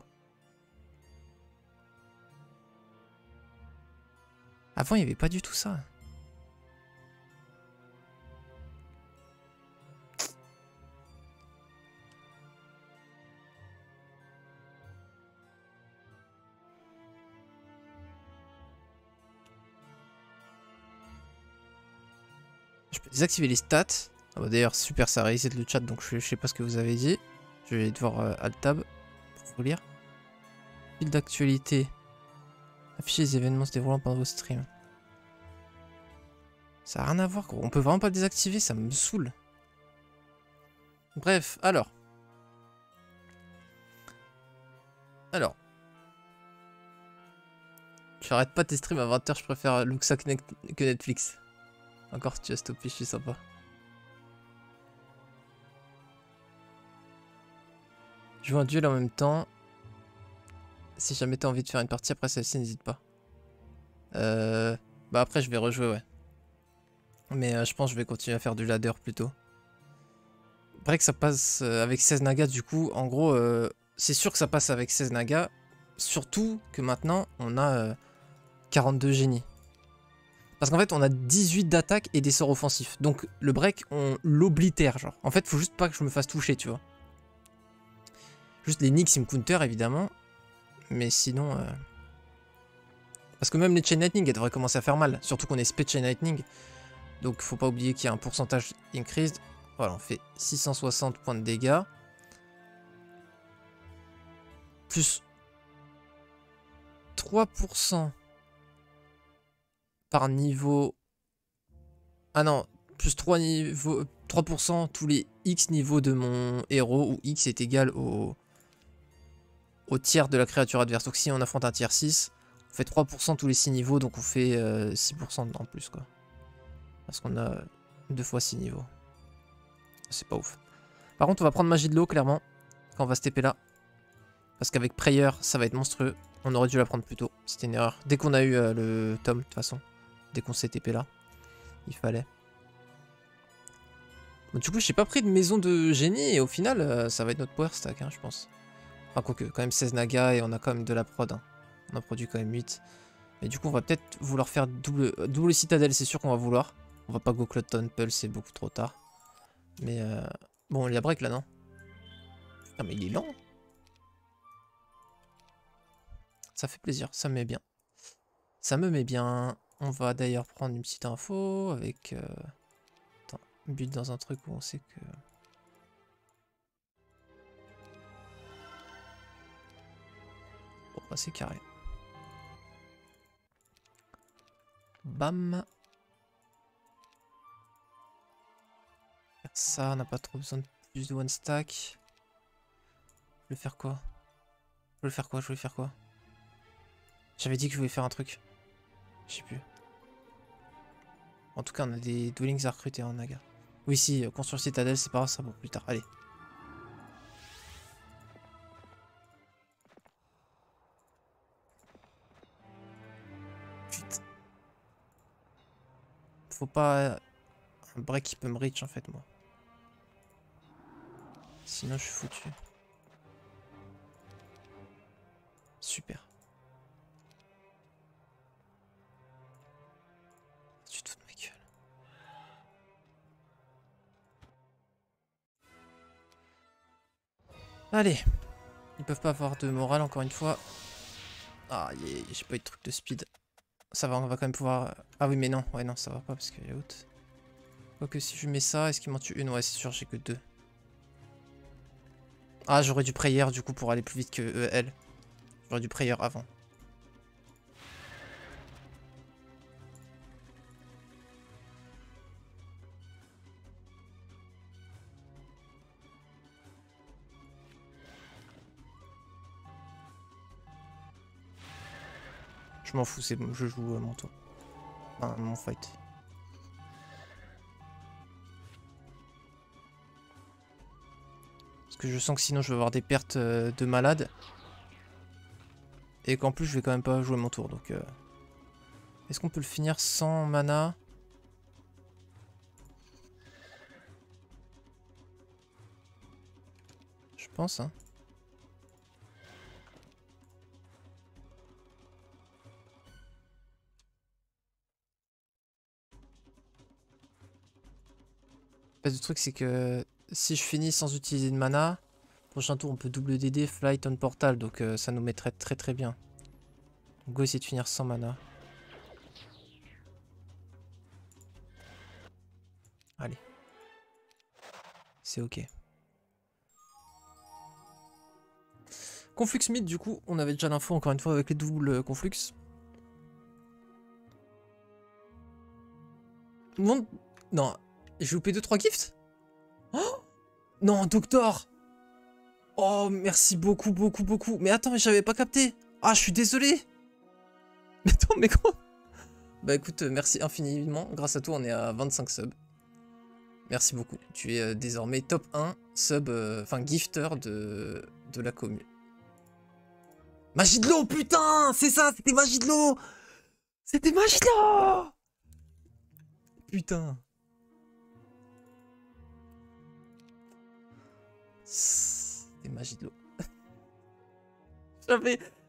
Avant, il n'y avait pas du tout ça. Je peux désactiver les stats. Ah bah d'ailleurs, super, ça reset le chat, donc je sais pas ce que vous avez dit. Je vais devoir Alt-Tab pour vous lire. Fil d'actualité. Afficher les événements se déroulant pendant vos streams. Ça n'a rien à voir, gros. On peut vraiment pas le désactiver, ça me saoule. Bref, alors. Tu arrêtes pas tes streams à 20 h, je préfère Luxa que Netflix. Encore si tu as stoppé, je suis sympa. Je joue un duel en même temps. Si jamais t'as envie de faire une partie après celle-ci, n'hésite pas. Bah après je vais rejouer, ouais. Mais je pense que je vais continuer à faire du ladder plutôt. Break ça passe avec 16 nagas du coup. En gros, c'est sûr que ça passe avec 16 nagas. Surtout que maintenant on a 42 génies. Parce qu'en fait on a 18 d'attaque et des sorts offensifs. Donc le break on l'oblitère genre. En fait faut juste pas que je me fasse toucher, tu vois. Juste les Nyx ils me counter évidemment. Mais sinon... Parce que même les Chain Lightning elles devraient commencer à faire mal. Surtout qu'on est Spec Chain Lightning. Donc faut pas oublier qu'il y a un pourcentage increased. Voilà, on fait 660 points de dégâts. Plus 3% par niveau... Ah non, plus 3% tous les X niveaux de mon héros, où X est égal au tiers de la créature adverse. Donc si on affronte un tiers 6, on fait 3% tous les 6 niveaux, donc on fait 6% en plus, quoi. Parce qu'on a 2 fois 6 niveaux. C'est pas ouf. Par contre, on va prendre magie de l'eau, clairement, quand on va se TP là. Parce qu'avec Prayer, ça va être monstrueux. On aurait dû la prendre plus tôt. C'était une erreur. Dès qu'on a eu le tome, de toute façon. Dès qu'on s'est TP là. Il fallait. Bon, du coup, j'ai pas pris de maison de génie. Et au final, ça va être notre power stack, hein, je pense. Enfin, quoique, quand même 16 nagas. Et on a quand même de la prod. Hein. On a produit quand même 8. Mais du coup, on va peut-être vouloir faire double citadelle. C'est sûr qu'on va vouloir. On va pas go Cloud Temple. C'est beaucoup trop tard. Mais bon, il y a break là, non? Putain, mais il est lent. Ça fait plaisir, ça me met bien. Ça me met bien. On va d'ailleurs prendre une petite info avec... Attends, but dans un truc où on sait que... Bon, bah c'est carré. bam. Faire ça, on n'a pas trop besoin de plus de one stack. Je vais faire quoi? Je voulais faire quoi? Je voulais faire quoi? J'avais dit que je voulais faire un truc. Je sais plus. En tout cas, on a des dwellings à recruter en Naga. Oui, si, construire citadelle, c'est pas grave, ça pour plus tard. Allez. Putain. Faut pas un break qui peut me reach en fait, moi. Sinon, je suis foutu. Super. Tu te fous de ma gueule. Allez. Ils peuvent pas avoir de morale encore une fois. Ah, j'ai pas eu de truc de speed. Ça va, on va quand même pouvoir... Ah oui, mais non. Ouais, non, ça va pas parce qu'il y a out. Quoique si je mets ça, est-ce qu'il m'en tue une? Ouais, c'est sûr, j'ai que 2. Ah, j'aurais dû prayer du coup pour aller plus vite que elle. J'aurais dû prayer avant. Je m'en fous, c'est bon, je joue mon tour. Enfin, mon fight. Parce que je sens que sinon je vais avoir des pertes de malade. Et qu'en plus je vais quand même pas jouer mon tour, donc... Est-ce qu'on peut le finir sans mana? Je pense, hein. Le truc c'est que si je finis sans utiliser de mana, prochain tour on peut double DD, flight on portal, donc ça nous mettrait très très bien. Donc go essayer de finir sans mana. Allez. C'est ok. Conflux mid, du coup, on avait déjà l'info encore une fois avec les doubles conflux. Non, non, j'ai loupé 2-3 gifts. Oh non, Doctor. Oh, merci beaucoup, beaucoup, beaucoup. Mais attends, mais j'avais pas capté. Ah, je suis désolé. Mais attends, mais quoi? Bah écoute, merci infiniment. Grâce à toi, on est à 25 subs. Merci beaucoup. Tu es désormais top 1 sub, enfin gifter de la commune. Magie de l'eau, putain! C'est ça, c'était magie de l'eau! C'était magie de l'eau! Putain. C'était magie de l'eau.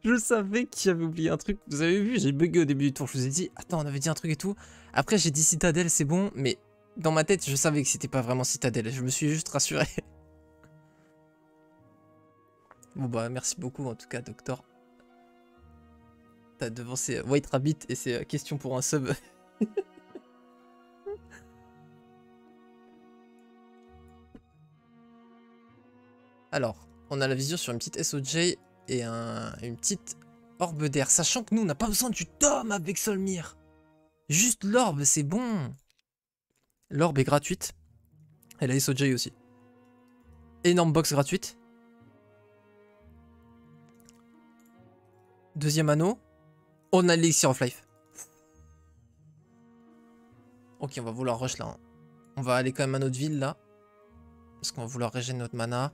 Je savais qu'il y avait oublié un truc. Vous avez vu, j'ai bugué au début du tour. Je vous ai dit, attends, on avait dit un truc et tout. Après, j'ai dit citadelle, c'est bon. Mais dans ma tête, je savais que c'était pas vraiment citadelle. Je me suis juste rassuré. Bon bah, merci beaucoup en tout cas, Docteur. T'as devancé White Rabbit et c'est question pour un sub. Alors, on a la vision sur une petite SOJ et une petite orbe d'air. Sachant que nous, on n'a pas besoin du tome avec Solmir. Juste l'orbe, c'est bon. L'orbe est gratuite. Et la SOJ aussi. Énorme box gratuite. Deuxième anneau. On a l'Elixir of Life. Ok, on va vouloir rush là. On va aller quand même à notre ville là. Parce qu'on va vouloir régénérer notre mana.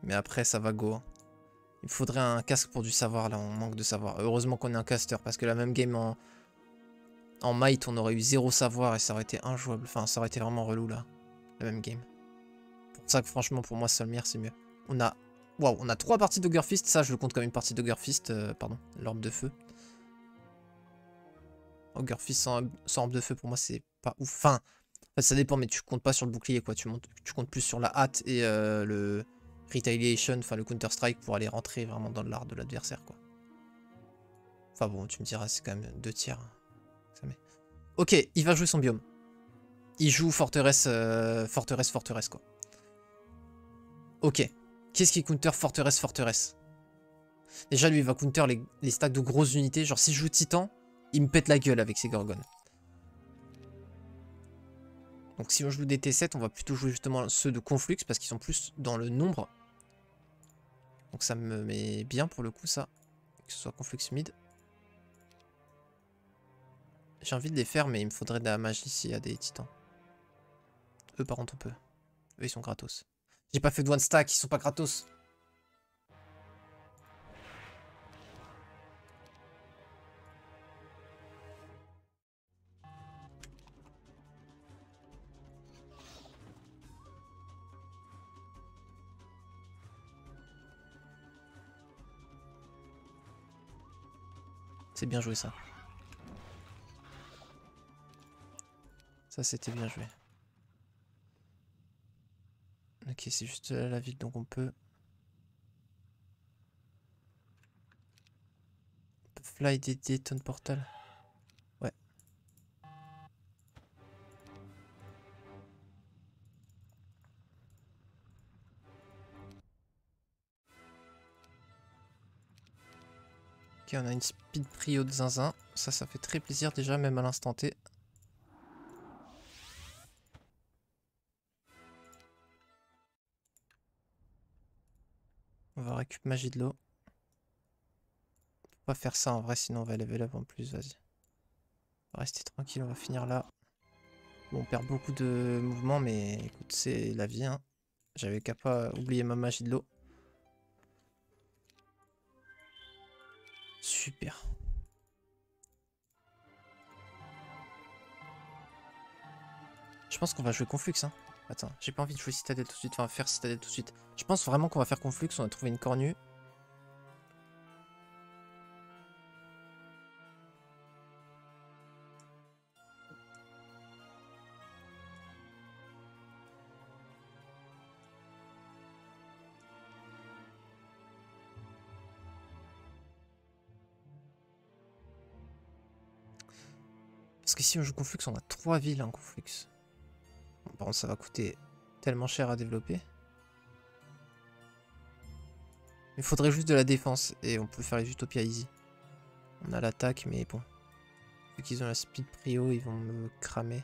Mais après, ça va go. Il faudrait un casque pour du savoir là. On manque de savoir. Heureusement qu'on est un caster. Parce que la même game en might, on aurait eu 0 savoir et ça aurait été injouable. Enfin, ça aurait été vraiment relou là. La même game. Pour ça que franchement, pour moi, Solmir, c'est mieux. On a... Waouh, on a 3 parties d'Ogre-Fist. Ça, je le compte comme une partie d'Ogre-Fist. Pardon, l'orbe de feu. Ogre-Fist sans orbe de feu, pour moi, c'est pas ouf. Enfin, ça dépend, mais tu comptes pas sur le bouclier, quoi. Tu comptes plus sur la hâte et le retaliation, enfin le counter-strike pour aller rentrer vraiment dans l'art de l'adversaire, quoi. Enfin bon, tu me diras, c'est quand même 2 tiers. Ça met... Ok, il va jouer son biome. Il joue forteresse, forteresse, quoi. Ok. Qu'est-ce qui counter forteresse? Déjà, lui, il va counter les stacks de grosses unités. Genre, si je joue Titan, il me pète la gueule avec ses Gorgones. Donc si on joue des T7, on va plutôt jouer justement ceux de Conflux parce qu'ils sont plus dans le nombre. Donc ça me met bien pour le coup ça. Que ce soit Conflux mid. J'ai envie de les faire mais il me faudrait de la magie s'il y a des titans. Eux par contre on peut. Eux ils sont gratos. J'ai pas fait de one stack, ils sont pas gratos. C'est bien joué ça. Ça c'était bien joué. Ok, c'est juste la ville donc on peut fly des Dayton Portal. Ouais. Ok, on a une speed prio de zinzin. Ça fait très plaisir déjà, même à l'instant T. On va récupérer magie de l'eau. On va faire ça en vrai, sinon on va level up en plus, vas-y. On va rester tranquille, on va finir là. Bon, on perd beaucoup de mouvements, mais écoute, c'est la vie, hein. J'avais qu'à pas oublier ma magie de l'eau. Super. Je pense qu'on va jouer Conflux, hein. Attends, j'ai pas envie de jouer Citadelle tout de suite, enfin faire Citadelle tout de suite. Je pense vraiment qu'on va faire Conflux, on a trouvé une cornue. Parce que si on joue Conflux, on a 3 villes en Conflux. Bon, par contre, ça va coûter tellement cher à développer. Il faudrait juste de la défense et on peut faire les Utopia easy. On a l'attaque, mais bon. Vu qu'ils ont la speed prio, ils vont me cramer.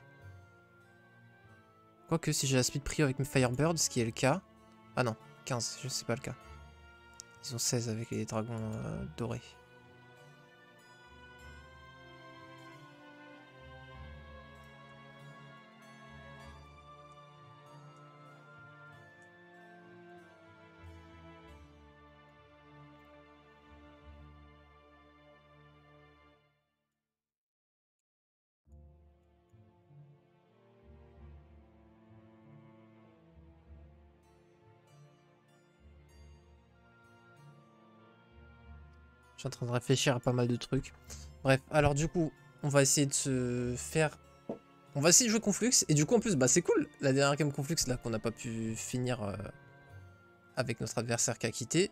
Quoique si j'ai la speed prio avec mes Firebirds, ce qui est le cas. Ah non, 15, je sais pas le cas. Ils ont 16 avec les dragons dorés. Je suis en train de réfléchir à pas mal de trucs. Bref, alors du coup, on va essayer de se faire... On va essayer de jouer Conflux. Et du coup, en plus, bah c'est cool. La dernière game Conflux, là, qu'on n'a pas pu finir avec notre adversaire qui a quitté.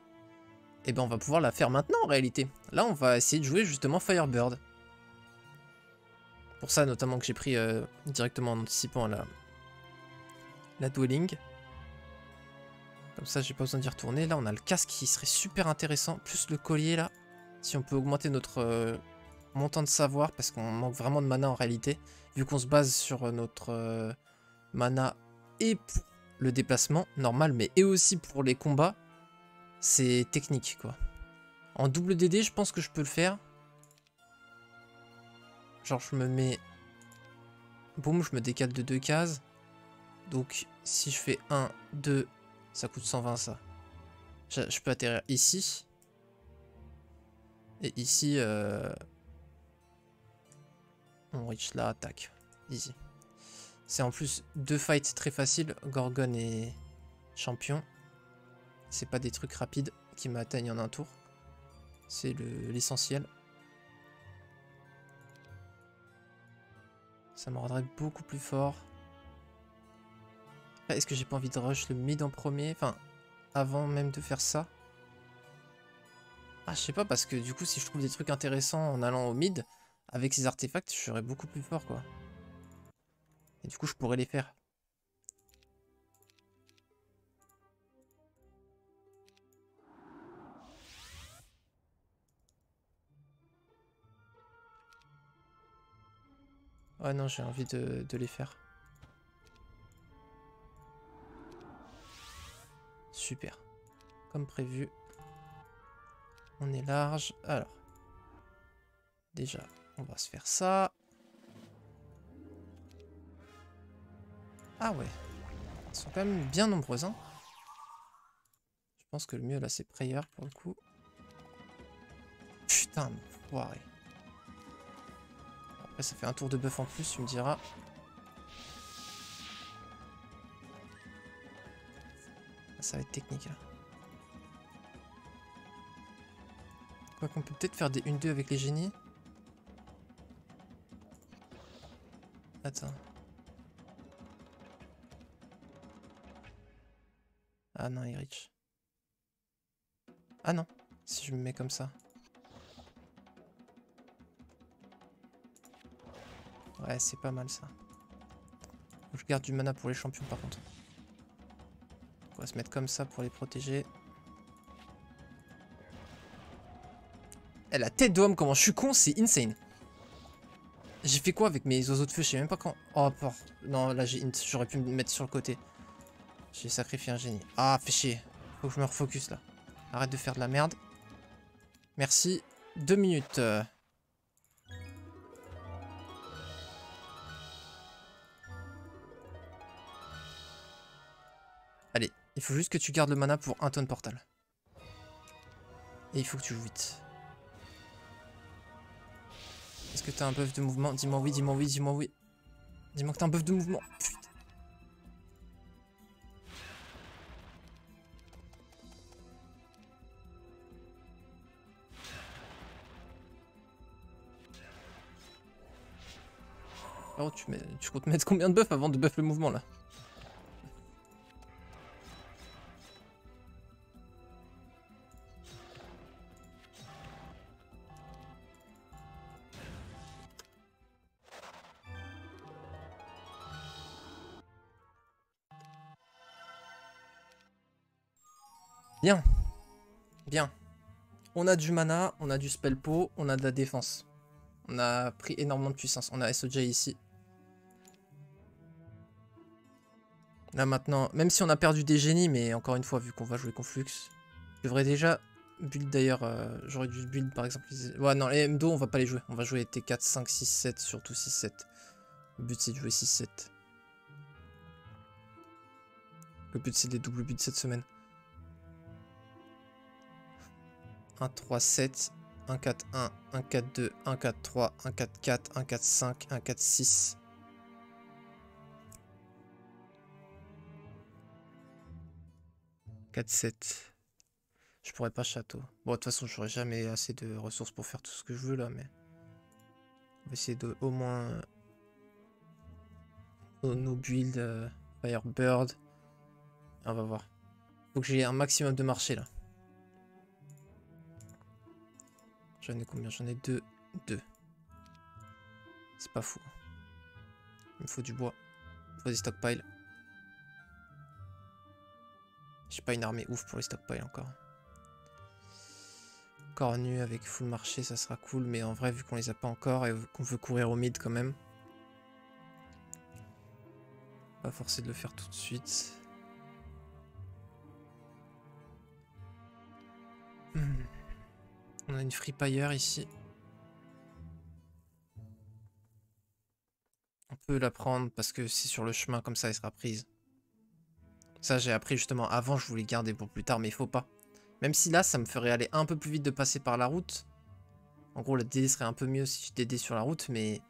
Et ben on va pouvoir la faire maintenant, en réalité. Là, on va essayer de jouer justement Firebird. Pour ça, notamment, que j'ai pris directement en anticipant la dueling. Comme ça, j'ai pas besoin d'y retourner. Là, on a le casque qui serait super intéressant. Plus le collier, là. Si on peut augmenter notre montant de savoir. Parce qu'on manque vraiment de mana, en réalité. Vu qu'on se base sur notre mana et pour le déplacement, normal. Mais et aussi pour les combats. C'est technique, quoi. En double DD, je pense que je peux le faire. Genre, je me mets... Boum, je me décale de 2 cases. Donc, si je fais 1, 2... Ça coûte 120 ça. Je peux atterrir ici. Et ici, on reach là, tac. Easy. C'est en plus 2 fights très faciles, Gorgon et Champion. C'est pas des trucs rapides qui m'atteignent en un tour. C'est l'essentiel. Ça me rendrait beaucoup plus fort. Est-ce que j'ai pas envie de rush le mid en premier? Enfin, avant même de faire ça. Ah, je sais pas, parce que du coup, si je trouve des trucs intéressants en allant au mid, avec ces artefacts, je serais beaucoup plus fort, quoi. Et du coup, je pourrais les faire. Ouais, non, j'ai envie de les faire. Super. Comme prévu. On est large. Alors. Déjà, on va se faire ça. Ah ouais. Ils sont quand même bien nombreux, hein. Je pense que le mieux, là, c'est Prayer, pour le coup. Putain, foiré. Après, ça fait un tour de buff en plus, tu me diras. Ça va être technique, là. Quoi qu'on peut peut-être faire des 1-2 avec les génies. Attends. Ah non, il est rich. Ah non, si je me mets comme ça. Ouais, c'est pas mal ça. Faut que je garde du mana pour les champions par contre. On va se mettre comme ça pour les protéger. Eh, la tête d'homme, comment je suis con, c'est insane. J'ai fait quoi avec mes oiseaux de feu? Je sais même pas quand. Oh, non, là j'ai int. J'aurais pu me mettre sur le côté. J'ai sacrifié un génie. Ah, fais chier. Faut que je me refocus là. Arrête de faire de la merde. Merci. 2 minutes. Allez, il faut juste que tu gardes le mana pour un tonne portal. Et il faut que tu joues vite. Est-ce que t'as un buff de mouvement? Dis-moi oui, dis-moi oui, dis-moi oui. Dis-moi que t'as un buff de mouvement. Putain. Alors tu comptes mettre combien de buffs avant de buff le mouvement là? Bien. Bien. On a du mana, on a du spell pot, on a de la défense. On a pris énormément de puissance. On a SOJ ici. Là maintenant, même si on a perdu des génies, mais encore une fois, vu qu'on va jouer Conflux, je devrais déjà build d'ailleurs. J'aurais dû build par exemple. Ouais, non, les MDO, on va pas les jouer. On va jouer T4, 5, 6, 7, surtout 6, 7. Le but c'est de jouer 6, 7. Le but c'est des doubles buts cette semaine. 1, 3, 7, 1, 4, 1, 1, 4, 2, 1, 4, 3, 1, 4, 4, 1, 4, 5, 1, 4, 6. 4, 7. Je pourrais pas château. Bon, de toute façon, j'aurai jamais assez de ressources pour faire tout ce que je veux là, mais... On va essayer de au moins... nos builds, Firebird. On va voir. Faut que j'ai un maximum de marché là. J'en ai combien? J'en ai 2. 2. C'est pas fou. Il me faut du bois. Il me faut des stockpiles. J'ai pas une armée ouf pour les stockpiles encore. Cornu avec full marché, ça sera cool. Mais en vrai, vu qu'on les a pas encore et qu'on veut courir au mid quand même. Pas forcé de le faire tout de suite. On a une Free Pyre ici. On peut la prendre parce que c'est sur le chemin, comme ça elle sera prise. Ça j'ai appris justement avant, je voulais garder pour plus tard, mais il faut pas. Même si là ça me ferait aller un peu plus vite de passer par la route. En gros la DD serait un peu mieux si je DD sur la route, mais...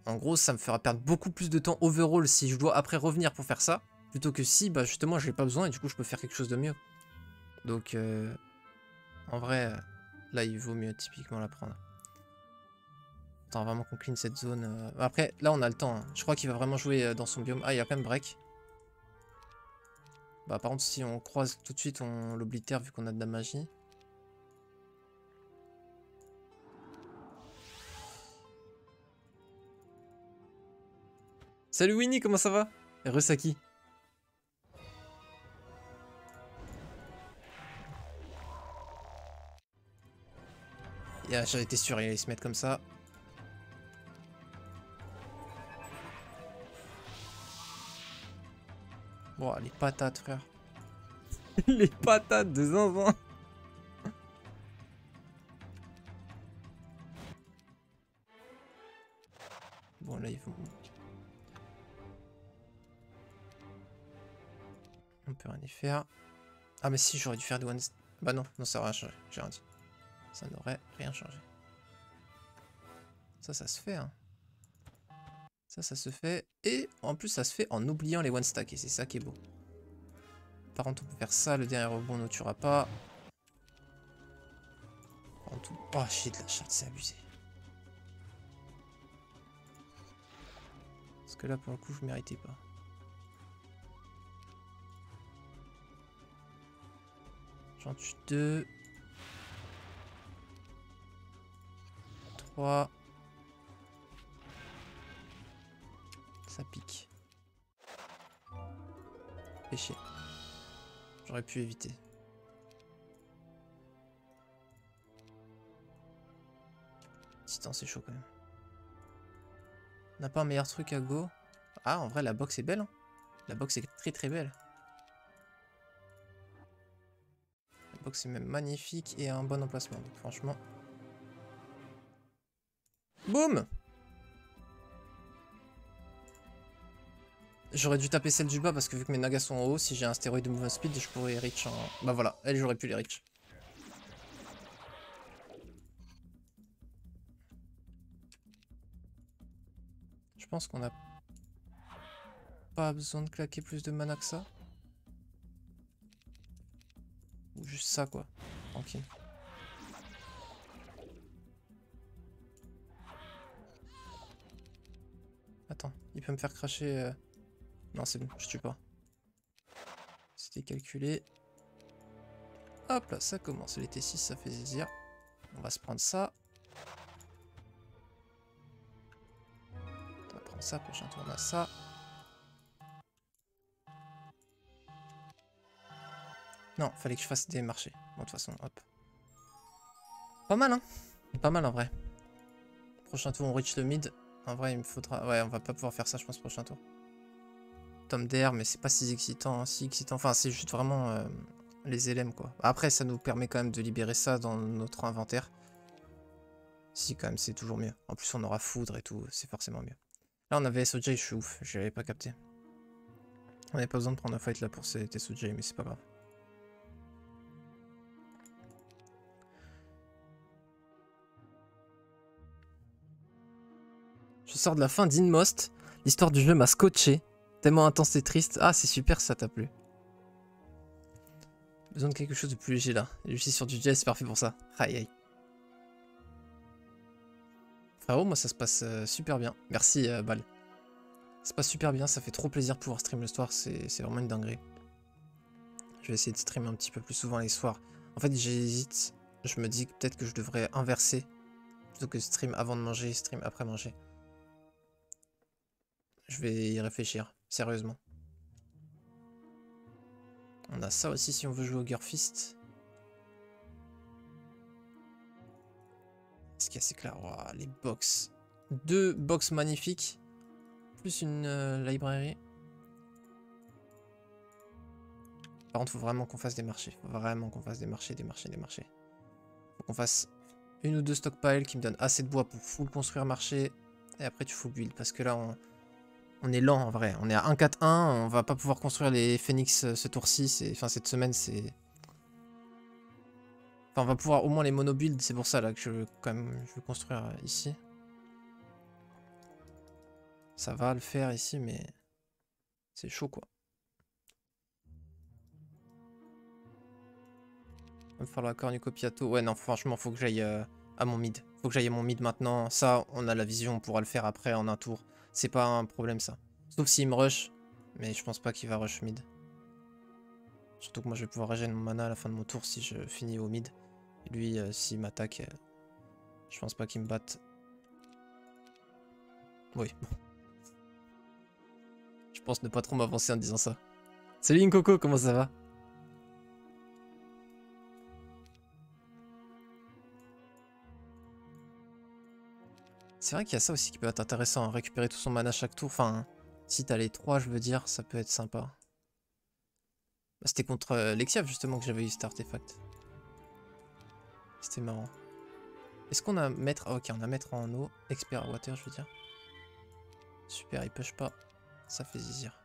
En gros ça me fera perdre beaucoup plus de temps overall si je dois après revenir pour faire ça. Plutôt que si bah justement j'ai pas besoin et du coup je peux faire quelque chose de mieux. Donc en vrai là il vaut mieux typiquement la prendre. Attends, vraiment qu'on clean cette zone. Après, là, on a le temps. Hein. Je crois qu'il va vraiment jouer dans son biome. Ah, il y a quand même break. Bah, par contre, si on croise tout de suite, on l'oblitère vu qu'on a de la magie. Salut Winnie, comment ça va? Resaki. Yeah, j'en étais sûr, il allait se mettre comme ça. Bon, les patates, frère. Les patates de zinzin. Bon, là, ils vont... On peut rien y faire. Ah, mais si, j'aurais dû faire des one... Bah non, non, ça n'aurait rien changé. J'ai rien dit. Ça n'aurait rien changé. Ça se fait, hein. Ça se fait. Et en plus, ça se fait en oubliant les one stack. Et c'est ça qui est beau. Par contre, on peut faire ça. Le dernier rebond ne tuera pas. En tout... Oh, j'ai de la chatte, c'est abusé. Parce que là, pour le coup, je méritais pas. J'en tue 2. 3. Ça pique. Fait chier. J'aurais pu éviter. Titan, c'est chaud quand même. On n'a pas un meilleur truc à go? Ah, en vrai, la box est belle. Hein. La box est très très belle. La box est même magnifique et a un bon emplacement. Donc franchement... Boum! J'aurais dû taper celle du bas parce que vu que mes nagas sont en haut, si j'ai un stéroïde de movement speed, je pourrais reach en... Bah voilà, elle j'aurais pu les reach. Je pense qu'on a pas besoin de claquer plus de mana que ça. Ou juste ça quoi, tranquille. Attends, il peut me faire cracher... Non c'est bon, je tue pas. C'était calculé. Hop là, ça commence. Les T6, ça fait plaisir. On va se prendre ça. On va prendre ça, prochain tour on a ça. Non, fallait que je fasse des marchés. Bon, de toute façon, hop. Pas mal, hein. Pas mal en vrai. Prochain tour, on reach le mid. En vrai, il me faudra... Ouais, on va pas pouvoir faire ça, je pense, prochain tour. Tome d'air, mais c'est pas si excitant, hein. Si excitant. Enfin, c'est juste vraiment les LM, quoi. Après, ça nous permet quand même de libérer ça dans notre inventaire. Si, quand même, c'est toujours mieux. En plus, on aura foudre et tout, c'est forcément mieux. Là, on avait SOJ, je suis ouf. Je l'avais pas capté. On n'avait pas besoin de prendre un fight là pour cet SOJ, mais c'est pas grave. Je sors de la fin d'Inmost. L'histoire du jeu m'a scotché. Tellement intense et triste. Ah, c'est super, ça t'a plu. Besoin de quelque chose de plus léger là. Et je suis sur du jazz, c'est parfait pour ça. Aïe aïe. Frérot, moi ça se passe super bien. Merci Bal. Ça se passe super bien, ça fait trop plaisir de pouvoir stream le soir, c'est vraiment une dinguerie. Je vais essayer de stream un petit peu plus souvent les soirs. En fait, j'hésite. Je me dis peut-être que je devrais inverser. Plutôt que stream avant de manger, stream après manger. Je vais y réfléchir, sérieusement. On a ça aussi si on veut jouer au Girfist. Ce qui est assez clair. Wow, les box. 2 box magnifiques. Plus une librairie. Par contre, faut vraiment qu'on fasse des marchés. Faut vraiment qu'on fasse des marchés. Faut qu'on fasse 1 ou 2 stockpiles qui me donnent assez de bois pour full construire marché. Et après, tu full build. Parce que là, on est lent en vrai. On est à 1-4-1. On va pas pouvoir construire les phoenix ce tour-ci. Enfin, cette semaine, c'est... Enfin, on va pouvoir au moins les mono-build. C'est pour ça là que je veux construire ici. Ça va le faire ici, mais c'est chaud quoi. Il va falloir cornucopiato. Ouais, non, franchement, faut que j'aille à mon mid. Faut que j'aille à mon mid maintenant. Ça, on a la vision, on pourra le faire après en un tour. C'est pas un problème ça. Sauf s'il me rush. Mais je pense pas qu'il va rush mid. Surtout que moi je vais pouvoir régénérer mon mana à la fin de mon tour si je finis au mid. Et lui, s'il m'attaque, je pense pas qu'il me batte. Oui, bon. Je pense ne pas trop m'avancer en disant ça. Salut Nkoko, comment ça va? C'est vrai qu'il y a ça aussi qui peut être intéressant, hein, récupérer tout son mana chaque tour. Enfin, si t'as les 3, je veux dire, ça peut être sympa. Bah, c'était contre Lexiab justement que j'avais eu cet artefact. C'était marrant. Est-ce qu'on a maître... Ah, ok, on a maître en eau. Expert water, je veux dire. Super, il push pas. Ça fait zizir.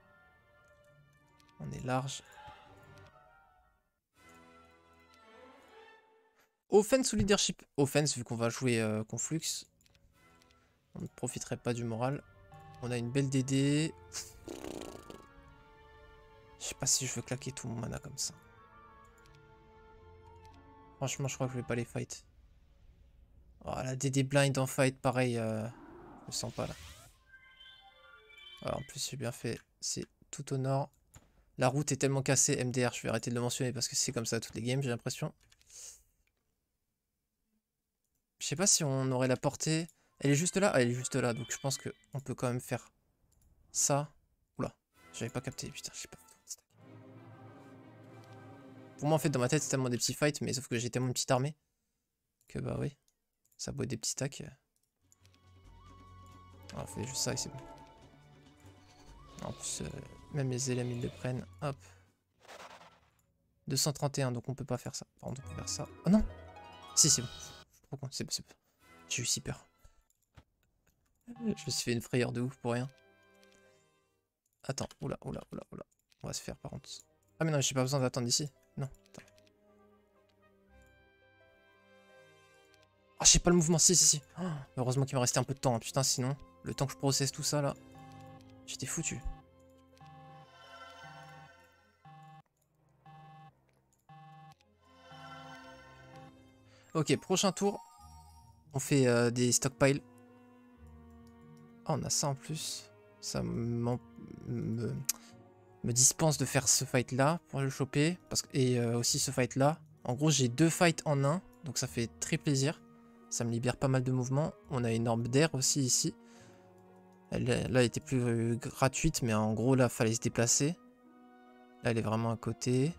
On est large. Offense ou leadership? Offense, vu qu'on va jouer Conflux. On ne profiterait pas du moral. On a une belle DD. Je sais pas si je veux claquer tout mon mana comme ça. Franchement, je crois que je vais pas les fight. Oh, la DD blind en fight, pareil. Je le sens pas là. Alors, en plus, j'ai bien fait. C'est tout au nord. La route est tellement cassée, MDR. Je vais arrêter de le mentionner parce que c'est comme ça toutes les games, j'ai l'impression. Je sais pas si on aurait la portée. Elle est juste là? Ah, elle est juste là. Donc, je pense qu'on peut quand même faire ça. Oula, j'avais pas capté. Putain, je sais pas. Pour moi, en fait, dans ma tête, c'est tellement des petits fights, mais sauf que j'ai tellement une petite armée que bah oui, ça vaut des petits stacks. Ah, on fait juste ça et c'est bon. En plus, même les élèves, ils le prennent. Hop. 231, donc on peut pas faire ça. Par contre, on peut faire ça. Oh non! Si, c'est bon. Trop con, c'est bon. J'ai eu si peur. Je me suis fait une frayeur de ouf pour rien. Attends, oula. On va se faire par contre. Ah mais non, j'ai pas besoin d'attendre ici. Non, attends. Ah, j'ai pas le mouvement, si. Oh, heureusement qu'il me restait un peu de temps, hein. Putain, sinon, le temps que je processe tout ça là, j'étais foutu. Ok, prochain tour, on fait des stockpiles. Ah, on a ça en plus. Ça me dispense de faire ce fight là pour le choper. Et aussi ce fight là. En gros, j'ai 2 fights en un, donc ça fait très plaisir. Ça me libère pas mal de mouvements. On a une orbe d'air aussi ici. Là, elle était plus gratuite, mais en gros, là, fallait se déplacer. Là, elle est vraiment à côté.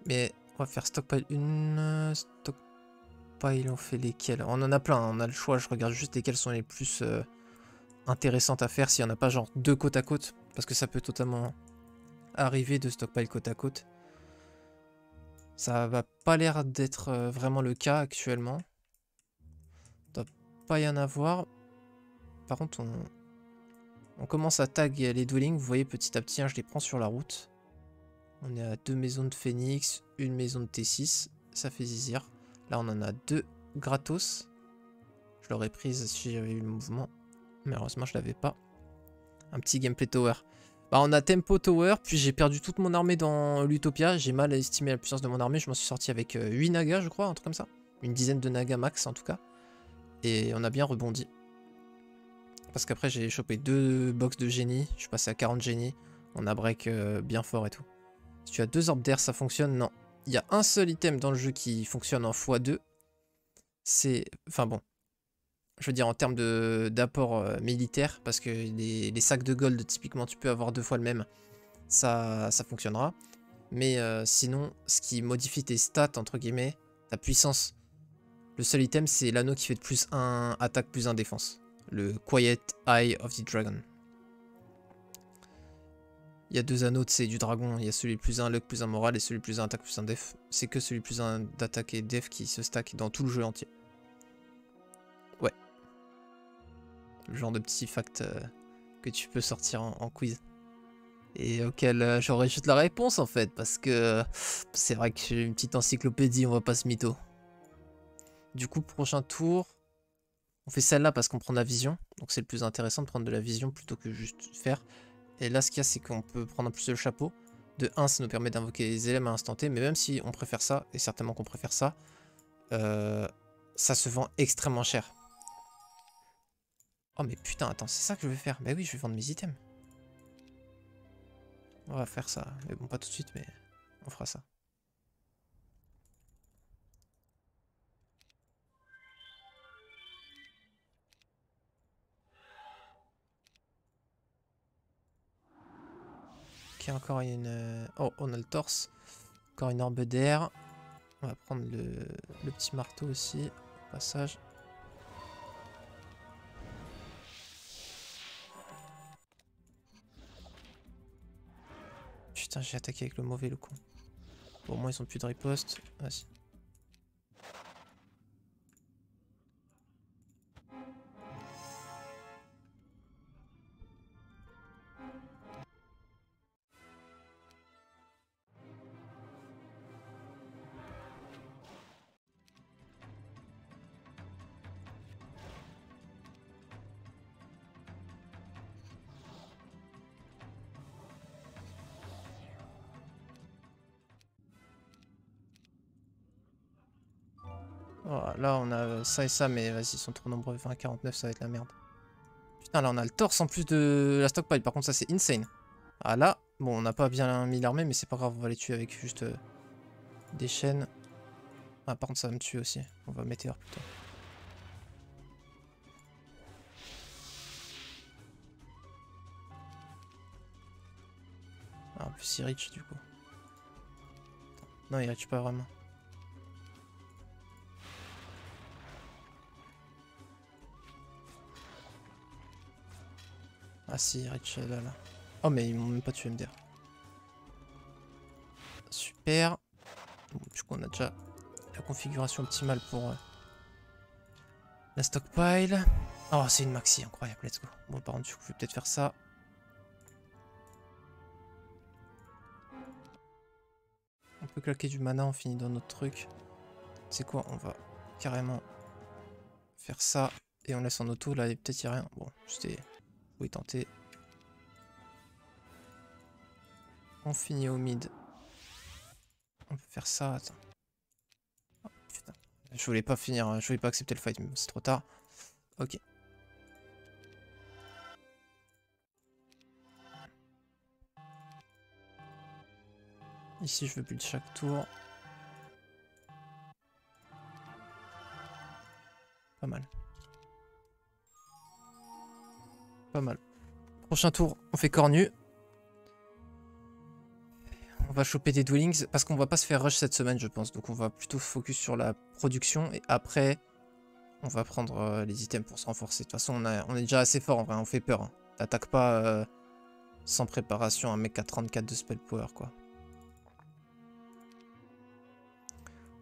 Mais on va faire stockpile 1. Stockpile, on fait lesquels? On en a plein, hein, on a le choix. Je regarde juste lesquelles sont les plus intéressantes à faire. S'il n'y en a pas genre 2 côte à côte. Parce que ça peut totalement arriver de stockpile côte à côte. Ça va pas l'air d'être vraiment le cas actuellement. Il doit pas y en avoir. Par contre, on commence à tag les dwellings. Vous voyez, petit à petit, hein, je les prends sur la route. On est à 2 maisons de Phoenix, une maison de T6. Ça fait zizir. Là, on en a 2 gratos. Je l'aurais prise si j'avais eu le mouvement. Malheureusement, je l'avais pas. Un petit gameplay tower. Bah, on a Tempo Tower, puis j'ai perdu toute mon armée dans l'Utopia. J'ai mal estimé la puissance de mon armée. Je m'en suis sorti avec 8 nagas, je crois, un truc comme ça. Une dizaine de nagas max, en tout cas. Et on a bien rebondi. Parce qu'après, j'ai chopé 2 box de génie. Je suis passé à 40 génies. On a break bien fort et tout. Si tu as 2 orbes d'air, ça fonctionne? Non. Il y a un seul item dans le jeu qui fonctionne en x2. C'est... Enfin bon. Je veux dire en termes d'apport militaire, parce que les sacs de gold, typiquement, tu peux avoir 2 fois le même. Ça fonctionnera. Mais sinon, ce qui modifie tes stats, entre guillemets, ta puissance, le seul item, c'est l'anneau qui fait de plus 1 attaque, plus 1 défense. Le Quiet Eye of the Dragon. Il y a 2 anneaux, c'est du dragon. Il y a celui plus 1 luck, plus 1 moral, et celui plus 1 attaque, plus 1 def. C'est que celui plus 1 d'attaque et def qui se stack dans tout le jeu entier. Ouais. Le genre de petit fact que tu peux sortir en quiz. Et auquel j'aurais juste la réponse en fait, parce que c'est vrai que j'ai une petite encyclopédie, on va pas se mytho. Du coup, prochain tour, on fait celle-là parce qu'on prend de la vision. Donc c'est le plus intéressant de prendre de la vision plutôt que juste faire. Et là, ce qu'il y a, c'est qu'on peut prendre en plus le chapeau. De 1, ça nous permet d'invoquer les éléments à instant T, mais même si on préfère ça, et certainement qu'on préfère ça, ça se vend extrêmement cher. Oh mais putain, attends, c'est ça que je vais faire. Bah oui, je vais vendre mes items. On va faire ça, mais bon, pas tout de suite, mais on fera ça. Ok, encore une... Oh, on a le torse. Encore une orbe d'air. On va prendre le petit marteau aussi, au passage. putain, j'ai attaqué avec le mauvais, le con. Bon, au moins, ils ont plus de riposte. Vas-y. Oh, là, on a ça et ça, mais vas-y, ils sont trop nombreux. 20, 49, ça va être la merde. Putain, là, on a le torse en plus de la stockpile. Par contre, ça, c'est insane. Ah là, bon, on n'a pas bien mis l'armée, mais c'est pas grave, on va les tuer avec juste des chaînes. Ah, par contre, ça va me tuer aussi. On va météore plutôt. Ah, en plus, il reach du coup. Non, il reach pas vraiment. Ah si, il reach là, là. Oh, mais ils m'ont même pas tué MDR. Super. Bon, du coup, on a déjà la configuration optimale pour la stockpile. Oh, c'est une maxi, incroyable, let's go. Bon, par contre, du coup, je vais peut-être faire ça. On peut claquer du mana, on finit dans notre truc. C'est quoi? On va carrément faire ça. Et on laisse en auto, là, et peut-être il n'y a rien. Bon, j'étais... Oui, tenter. On finit au mid. On peut faire ça, attends. Oh, putain. Je voulais pas finir, je voulais pas accepter le fight, mais c'est trop tard. Ok. Ici, je veux build chaque tour. Pas mal. Pas mal. Prochain tour, on fait corps nu. On va choper des dwellings parce qu'on va pas se faire rush cette semaine, je pense. Donc on va plutôt focus sur la production et après, on va prendre les items pour se renforcer. De toute façon, on est déjà assez fort en vrai, on fait peur. Hein. T'attaques pas sans préparation un mec à 34 de spell power, quoi.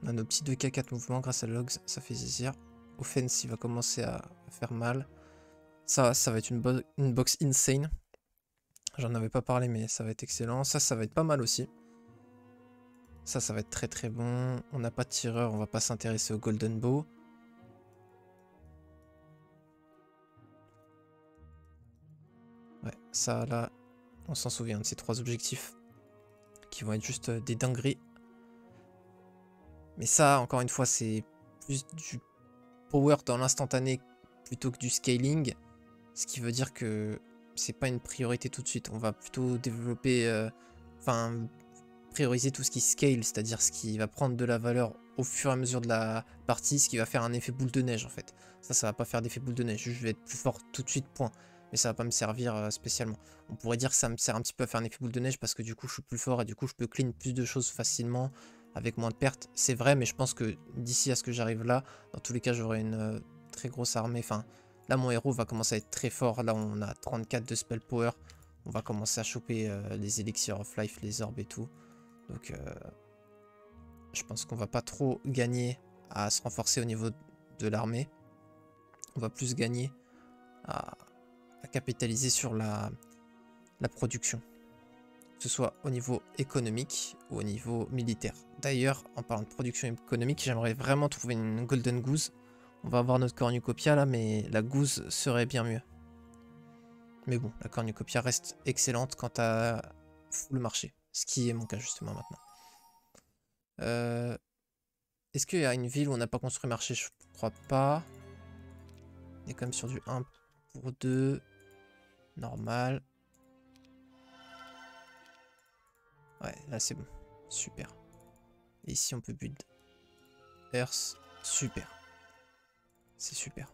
On a nos petits 2K4 mouvements grâce à Logs, ça fait zizir. Offense, il va commencer à faire mal. Ça va être une box insane. J'en avais pas parlé, mais ça va être excellent. Ça va être pas mal aussi. Ça va être très très bon. On n'a pas de tireur, on va pas s'intéresser au Golden Bow. Ouais, ça là, on s'en souvient de ces 3 objectifs qui vont être juste des dingueries. Mais ça, encore une fois, c'est plus du power dans l'instantané plutôt que du scaling. Ce qui veut dire que c'est pas une priorité tout de suite. On va plutôt développer, prioriser tout ce qui scale, c'est-à-dire ce qui va prendre de la valeur au fur et à mesure de la partie, ce qui va faire un effet boule de neige en fait. Ça va pas faire d'effet boule de neige, je vais être plus fort tout de suite, point. Mais ça va pas me servir spécialement. On pourrait dire que ça me sert un petit peu à faire un effet boule de neige parce que du coup je suis plus fort et du coup je peux clean plus de choses facilement avec moins de pertes. C'est vrai, mais je pense que d'ici à ce que j'arrive là, dans tous les cas j'aurai une très grosse armée. Enfin, là mon héros va commencer à être très fort. Là on a 34 de spell power. On va commencer à choper les élixirs of life, les orbes et tout. Donc je pense qu'on va pas trop gagner à se renforcer au niveau de l'armée. On va plus gagner à capitaliser sur la production. Que ce soit au niveau économique ou au niveau militaire. D'ailleurs, en parlant de production économique, j'aimerais vraiment trouver une Golden Goose. On va avoir notre cornucopia là, mais la Goose serait bien mieux. Mais bon, la cornucopia reste excellente quand à full marché. Ce qui est mon cas justement maintenant. Est-ce qu'il y a une ville où on n'a pas construit marché? Je crois pas. On est quand même sur du 1 pour 2. Normal. Ouais, là c'est bon. Super. Et ici on peut build Earth. Super. C'est super.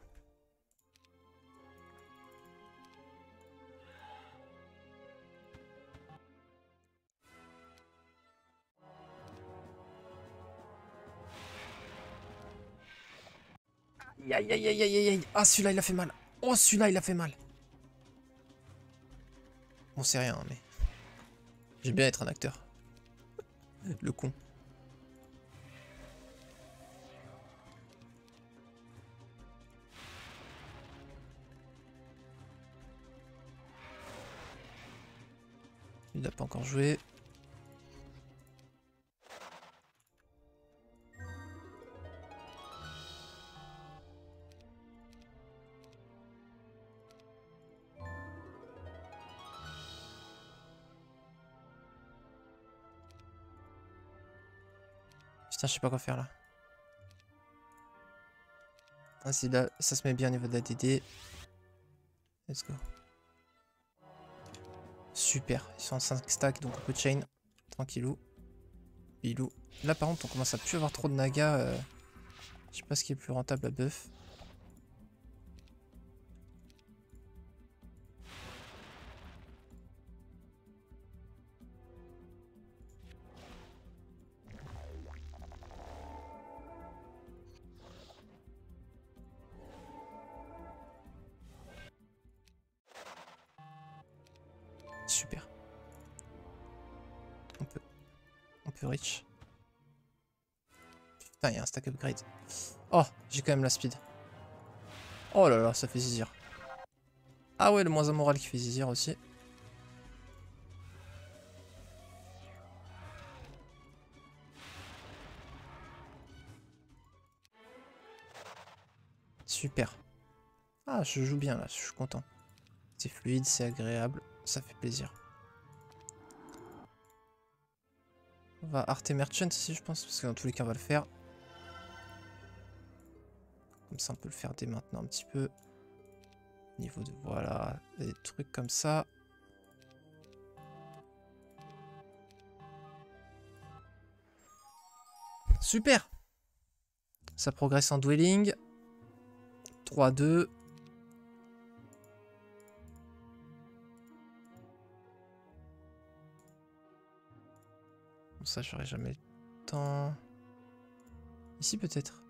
Aïe aïe aïe aïe aïe aïe. Ah celui-là il a fait mal. Oh celui-là il a fait mal. Bon c'est rien mais... J'aime bien être un acteur. Le con. Il n'a pas encore joué. Putain, je sais pas quoi faire là. Vas-y, là, ça se met bien au niveau de la DD. Let's go. Super, ils sont en 5 stacks, donc on peut chain. Tranquillou. Bilou. Là, par contre, on commence à plus avoir trop de naga. Je sais pas ce qui est plus rentable à buff. Super. On peut reach. Putain, il y a un stack upgrade. Oh, j'ai quand même la speed. Oh là là, ça fait zizir. Ah ouais, le moins amoral qui fait zizir aussi. Super. Ah, je joue bien là, je suis content. C'est fluide, c'est agréable, ça fait plaisir. On va Arte Merchant ici, je pense, parce que dans tous les cas, on va le faire. Comme ça, on peut le faire dès maintenant un petit peu. Niveau de... Voilà, des trucs comme ça. Super. Ça progresse en dwelling. 3-2. Bon, ça, j'aurai jamais le temps. Ici, peut-être.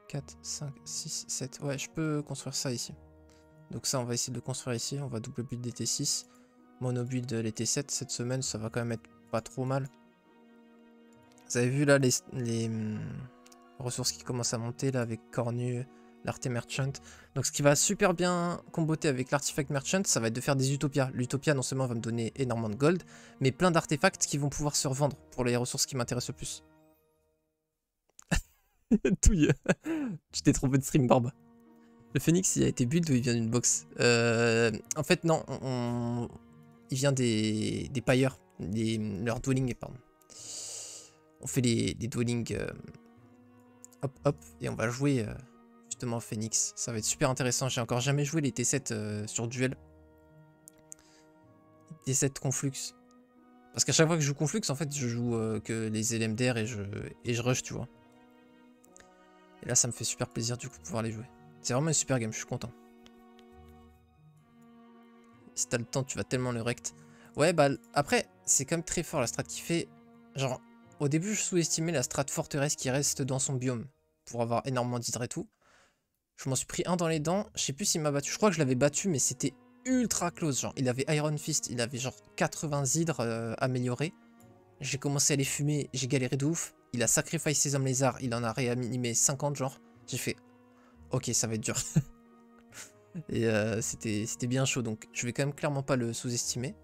4, 5, 6, 7. Ouais, je peux construire ça ici. Donc ça, on va essayer de le construire ici. On va double build des T6. Mono build les T7 cette semaine. Ça va quand même être pas trop mal. Vous avez vu là les ressources qui commencent à monter là avec Cornu, l'Arte Merchant. Donc ce qui va super bien comboter avec l'Artifact Merchant, ça va être de faire des Utopias. L'Utopia non seulement va me donner énormément de gold, mais plein d'artefacts qui vont pouvoir se revendre pour les ressources qui m'intéressent le plus. Touille. Tu t'es trompé de stream, Barbe. Le Phoenix, il a été build ou il vient d'une box? En fait, non. Il vient des pailleurs. Leur dwelling, pardon. On fait les dwellings hop hop et on va jouer justement Phoenix. Ça va être super intéressant. J'ai encore jamais joué les T7 sur duel. T7 Conflux. Parce qu'à chaque fois que je joue Conflux, en fait, je joue que les LMDR et je rush, tu vois. Et là, ça me fait super plaisir du coup de pouvoir les jouer. C'est vraiment une super game, je suis content. Si t'as le temps, tu vas tellement le rect. Ouais, bah après, c'est quand même très fort la strat qui fait. Genre, au début, je sous-estimais la strat forteresse qui reste dans son biome pour avoir énormément d'hydre et tout. Je m'en suis pris un dans les dents. Je sais plus s'il m'a battu. Je crois que je l'avais battu, mais c'était ultra close. Genre, il avait Iron Fist, il avait genre 80 hydres améliorés. J'ai commencé à les fumer, j'ai galéré de ouf. Il a sacrifié ses hommes lézards, il en a réanimé 50 genre. J'ai fait, ok, ça va être dur. Et c'était bien chaud, donc je vais quand même clairement pas le sous-estimer.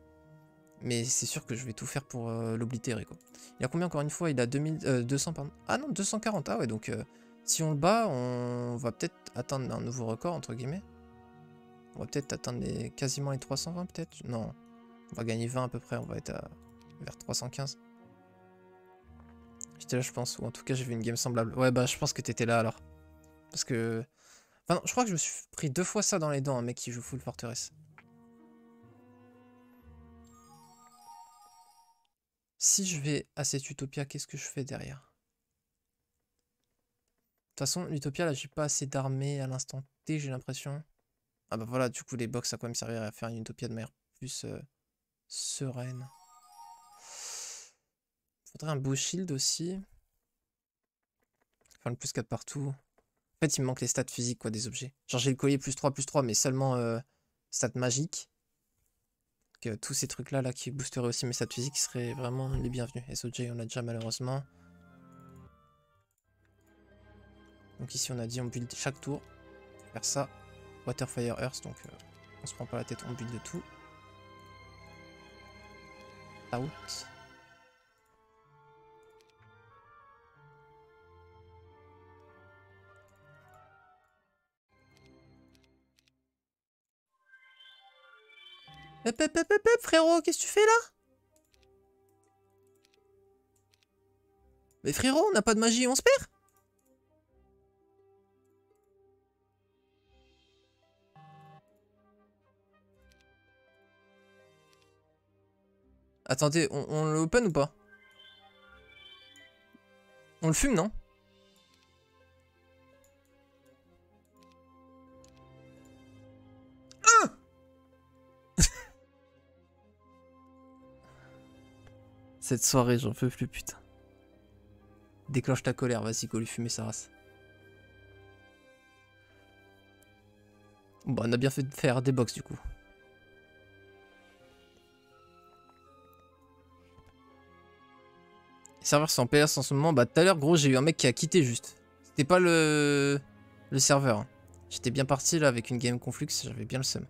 Mais c'est sûr que je vais tout faire pour l'oblitérer, quoi. Il a combien encore une fois? Il a 200, pardon. Ah non, 240, ah ouais, donc si on le bat, on va peut-être atteindre un nouveau record, entre guillemets. On va peut-être atteindre quasiment les 320, peut-être. Non, on va gagner 20 à peu près, on va être vers 315. J'étais là, je pense, ou en tout cas, j'ai vu une game semblable. Ouais, bah, je pense que t'étais là, alors. Parce que... Enfin, non, je crois que je me suis pris 2 fois ça dans les dents, un mec qui joue full forteresse. Si je vais à cette Utopia, qu'est-ce que je fais derrière? De toute façon, l'Utopia, là, j'ai pas assez d'armée à l'instant T, j'ai l'impression. Ah bah voilà, du coup, les box, ça va quand même servir à faire une Utopia de manière plus sereine. Faudrait un beau shield aussi. Enfin, le plus 4 partout. En fait, il me manque les stats physiques, quoi, des objets. Genre, j'ai le collier plus 3, mais seulement stats magiques. tous ces trucs-là là, qui boosteraient aussi mes stats physiques seraient vraiment les bienvenus. SOJ, on a déjà malheureusement. Donc ici, on a dit on build chaque tour. Faire ça. Water, Fire, Earth, donc on se prend pas la tête, on build tout. Out. Frérot, qu'est-ce que tu fais là? Mais frérot, on n'a pas de magie, on se perd? Attendez, on le open ou pas? On le fume, non? Cette soirée, j'en peux plus, putain. Déclenche ta colère, vas-y, go lui fumer sa race. Bon, on a bien fait de faire des box du coup. Les serveurs sont en PS en ce moment. Bah, tout à l'heure, gros, j'ai eu un mec qui a quitté juste. C'était pas le serveur. J'étais bien parti là avec une game conflux, j'avais bien le seum.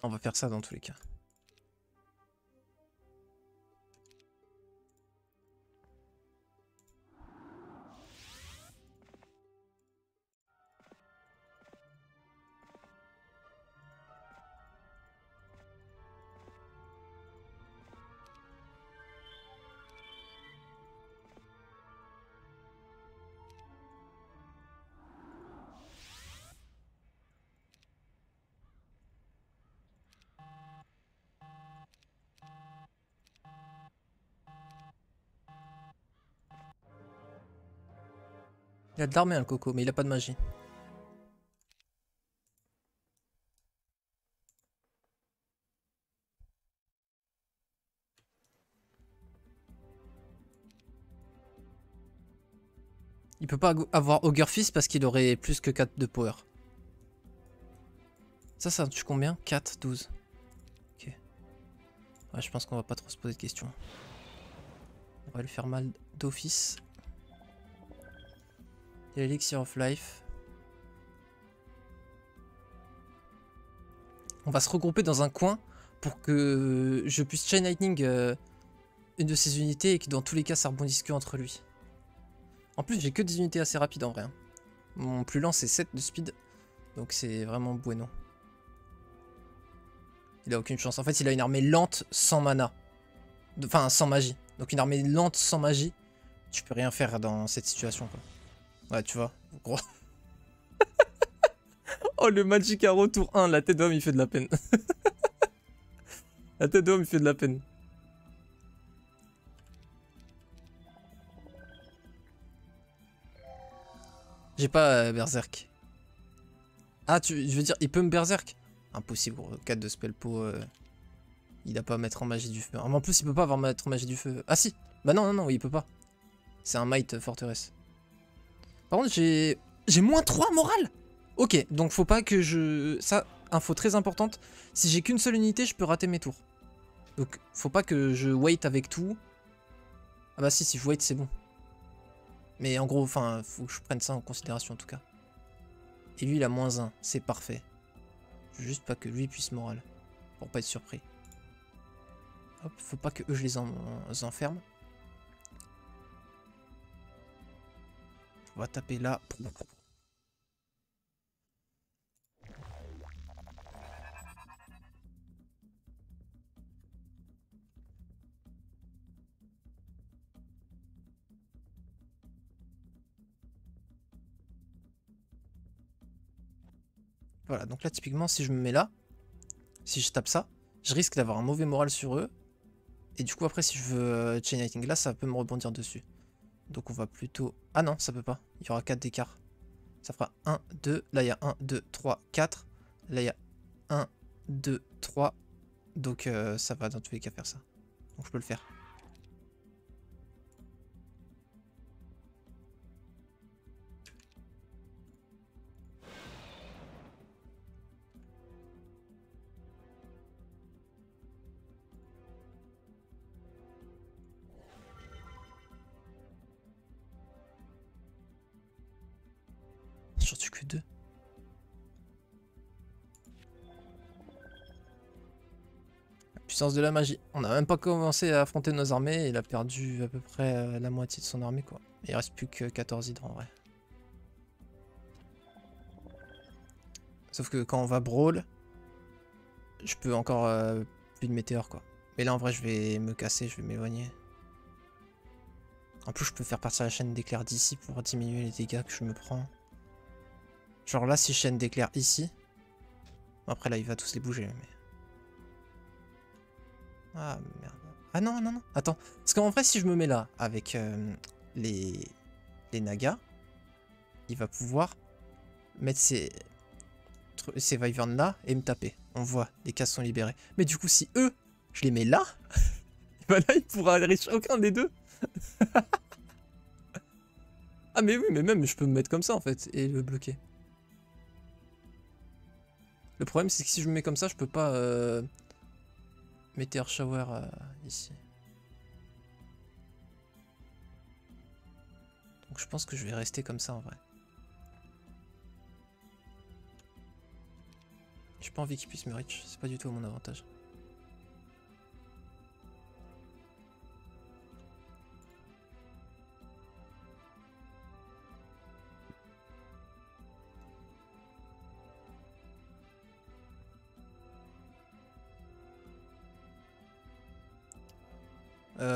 On va faire ça dans tous les cas. Il a de l'armée, hein, le coco, mais il a pas de magie. Il peut pas avoir Ogre Fist parce qu'il aurait plus que 4 de power. Ça tue combien? 4, 12. Ok. Ouais, je pense qu'on va pas trop se poser de questions. On va lui faire mal d'office. L'Elixir of Life. On va se regrouper dans un coin pour que je puisse Chain Lightning une de ses unités et que dans tous les cas ça rebondisse que entre lui. En plus j'ai que des unités assez rapides en vrai. Hein. Mon plus lent c'est 7 de speed. Donc c'est vraiment bueno. Il a aucune chance. En fait il a une armée lente sans mana. Enfin sans magie. Donc une armée lente sans magie. Tu peux rien faire dans cette situation quoi. Ouais tu vois. Gros. Oh le Magic Arrow tour 1. La tête d'homme il fait de la peine. La tête d'homme il fait de la peine. J'ai pas Berserk. Ah, je veux dire, il peut me Berserk? Impossible, gros. 4 de Spellpo, il a pas à mettre en magie du feu. En plus, il peut pas avoir mettre en magie du feu. Ah, si! Bah non, il peut pas. C'est un Might Fortress. Par contre, j'ai moins 3 morale! Ok, donc faut pas que je... Ça, info très importante. Si j'ai qu'une seule unité, je peux rater mes tours. Donc, faut pas que je wait avec tout. Ah bah si je wait, c'est bon. Mais en gros, enfin, faut que je prenne ça en considération en tout cas. Et lui, il a -1, c'est parfait. Je veux juste pas que lui puisse morale. Pour pas être surpris. Hop, faut pas que eux, je les enferme. On va taper là. Voilà, donc là, typiquement, si je me mets là, si je tape ça, je risque d'avoir un mauvais moral sur eux. Et du coup, après, si je veux Chain Lightning là, ça peut me rebondir dessus. Donc on va plutôt... Ah non, ça peut pas. Il y aura 4 d'écart. Ça fera 1, 2. Là, il y a 1, 2, 3, 4. Là, il y a 1, 2, 3. Donc ça va dans tous les cas faire ça. Donc je peux le faire. Surtout que 2. La puissance de la magie. On n'a même pas commencé à affronter nos armées. Il a perdu à peu près la moitié de son armée, quoi. Il reste plus que 14 hydres en vrai. Sauf que quand on va brawl, je peux encore plus de météores, quoi. Mais là en vrai je vais me casser, je vais m'éloigner. En plus je peux faire partir la chaîne d'éclairs d'ici pour diminuer les dégâts que je me prends. Genre là si chaîne d'éclairs ici. Après là il va tous les bouger mais... Ah merde. Ah non non non. Attends. Parce qu'en vrai si je me mets là avec les nagas, il va pouvoir mettre ces wyverns là et me taper. On voit, les cases sont libérées. Mais du coup si eux, je les mets là, bah là il pourra reach aucun des deux. Ah mais oui, mais même je peux me mettre comme ça en fait et le bloquer. Le problème c'est que si je me mets comme ça, je peux pas Meteor Shower ici. Donc je pense que je vais rester comme ça en vrai. J'ai pas envie qu'il puisse me reach, c'est pas du tout à mon avantage.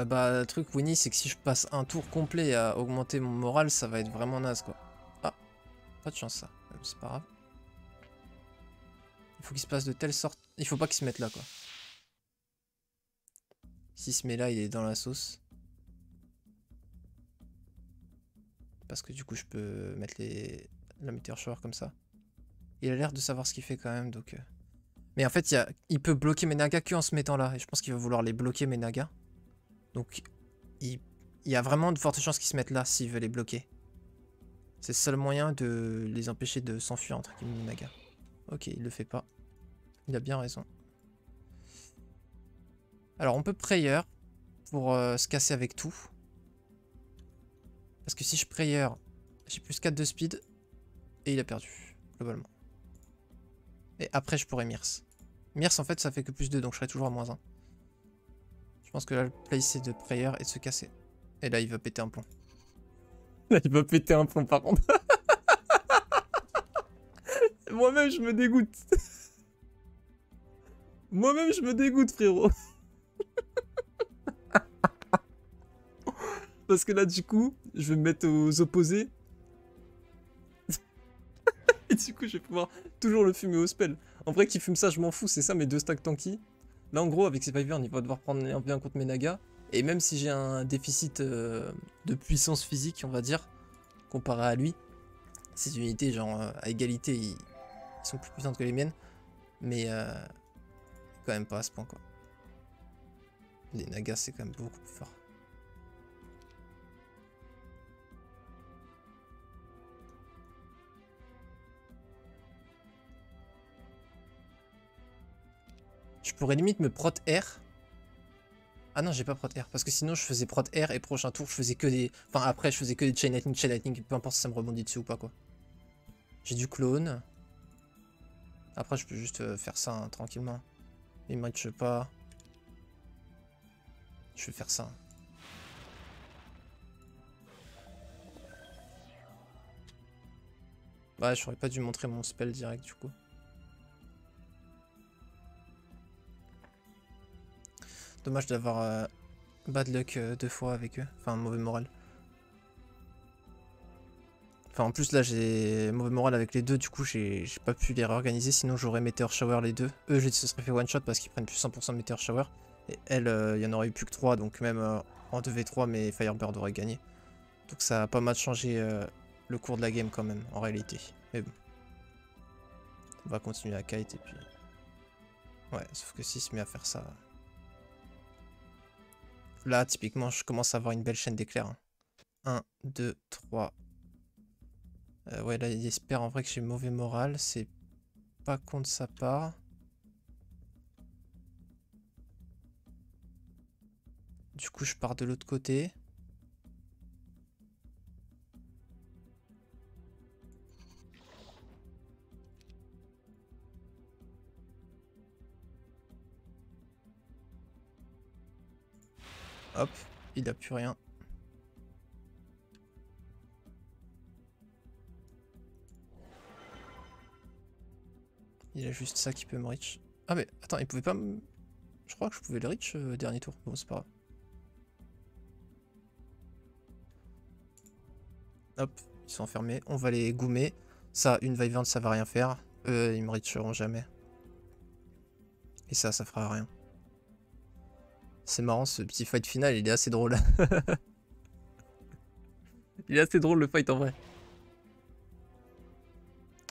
Bah le truc Winnie c'est que si je passe un tour complet à augmenter mon moral ça va être vraiment naze quoi. Ah, pas de chance ça, c'est pas grave. Il faut qu'il se passe de telle sorte, il faut pas qu'il se mette là quoi. S'il se met là il est dans la sauce. Parce que du coup je peux mettre la Meteor Shower comme ça. Il a l'air de savoir ce qu'il fait quand même donc... Mais en fait il peut bloquer mes nagas que en se mettant là. Et je pense qu'il va vouloir les bloquer mes nagas. Donc il y a vraiment de fortes chances qu'ils se mettent là s'il veut les bloquer. C'est le seul moyen de les empêcher de s'enfuir entre guillemets les nagas. Ok, il le fait pas. Il a bien raison. Alors on peut prayer pour se casser avec tout. Parce que si je prayer, j'ai plus 4 de speed. Et il a perdu, globalement. Et après je pourrais Mirs. Mirs en fait ça fait que plus 2 donc je serai toujours à -1. Je pense que là le play c'est de prayer et de se casser. Et là il va péter un plomb. Là il va péter un plomb par contre. Moi-même je me dégoûte. Moi-même je me dégoûte frérot. Parce que là du coup je vais me mettre aux opposés. Et du coup je vais pouvoir toujours le fumer au spell. En vrai qui fume ça je m'en fous, c'est ça mes 2 stacks tanky. Là en gros avec ces wyverns il va devoir prendre un bien contre mes nagas. Et même si j'ai un déficit de puissance physique on va dire, comparé à lui, ces unités genre à égalité ils sont plus puissantes que les miennes. Mais quand même pas à ce point quoi. Les nagas c'est quand même beaucoup plus fort. Je pourrais limite me prot R. Ah non, j'ai pas prot R. Parce que sinon, je faisais prot R et prochain tour, je faisais que des... Enfin, après, je faisais que des chain lightning, peu importe si ça me rebondit dessus ou pas, quoi. J'ai du clone. Après, je peux juste faire ça hein, tranquillement. Il match pas. Je vais faire ça. Ouais, j'aurais pas dû montrer mon spell direct, du coup. Dommage d'avoir bad luck 2 fois avec eux. Enfin, mauvais moral. Enfin, en plus, là, j'ai mauvais moral avec les deux. Du coup, j'ai pas pu les réorganiser. Sinon, j'aurais Meteor Shower les deux. Eux, se serait fait one shot parce qu'ils prennent plus 100% de Meteor Shower. Et elle, il y en aurait eu plus que 3. Donc, même en 2v3, mes Firebird auraient gagné. Donc ça a pas mal changé le cours de la game quand même, en réalité. Mais bon. On va continuer à kite et puis... Ouais, sauf que s'il se met à faire ça... Là, typiquement, je commence à avoir une belle chaîne d'éclairs. 1, 2, 3. Ouais, là, il espère en vrai que j'ai mauvais moral. C'est pas con de sa part. Du coup, je pars de l'autre côté. Hop, il a plus rien. Il a juste ça qui peut me reach. Ah mais attends, il pouvait pas me... Je crois que je pouvais le reach dernier tour. Bon, c'est pas grave. Hop, ils sont enfermés. On va les goumer. Ça, une Wyvern, ça va rien faire. Eux, ils me reacheront jamais. Et ça fera rien. C'est marrant, ce petit fight final, il est assez drôle. Il est assez drôle le fight en vrai.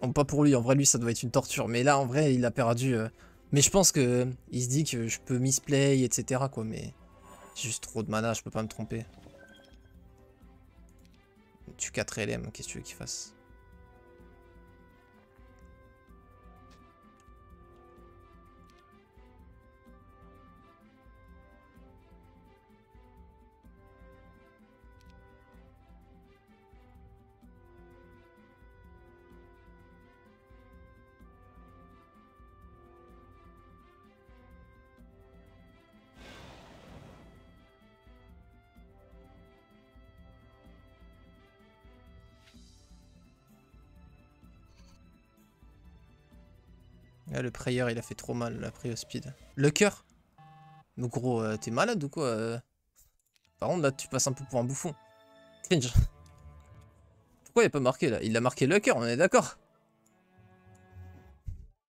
Bon, pas pour lui, en vrai lui ça doit être une torture. Mais là en vrai il a perdu. Mais je pense que il se dit que je peux misplay, etc. quoi. Mais j'ai juste trop de mana, je peux pas me tromper. Tu 4 LM, qu'est-ce que tu veux qu'il fasse? Ah, le prayer il a fait trop mal, la pris au speed. Le cœur? Mais gros, t'es malade ou quoi? Par contre là tu passes un peu pour un bouffon. Cringe. Pourquoi il a pas marqué là? Il a marqué le cœur, on est d'accord?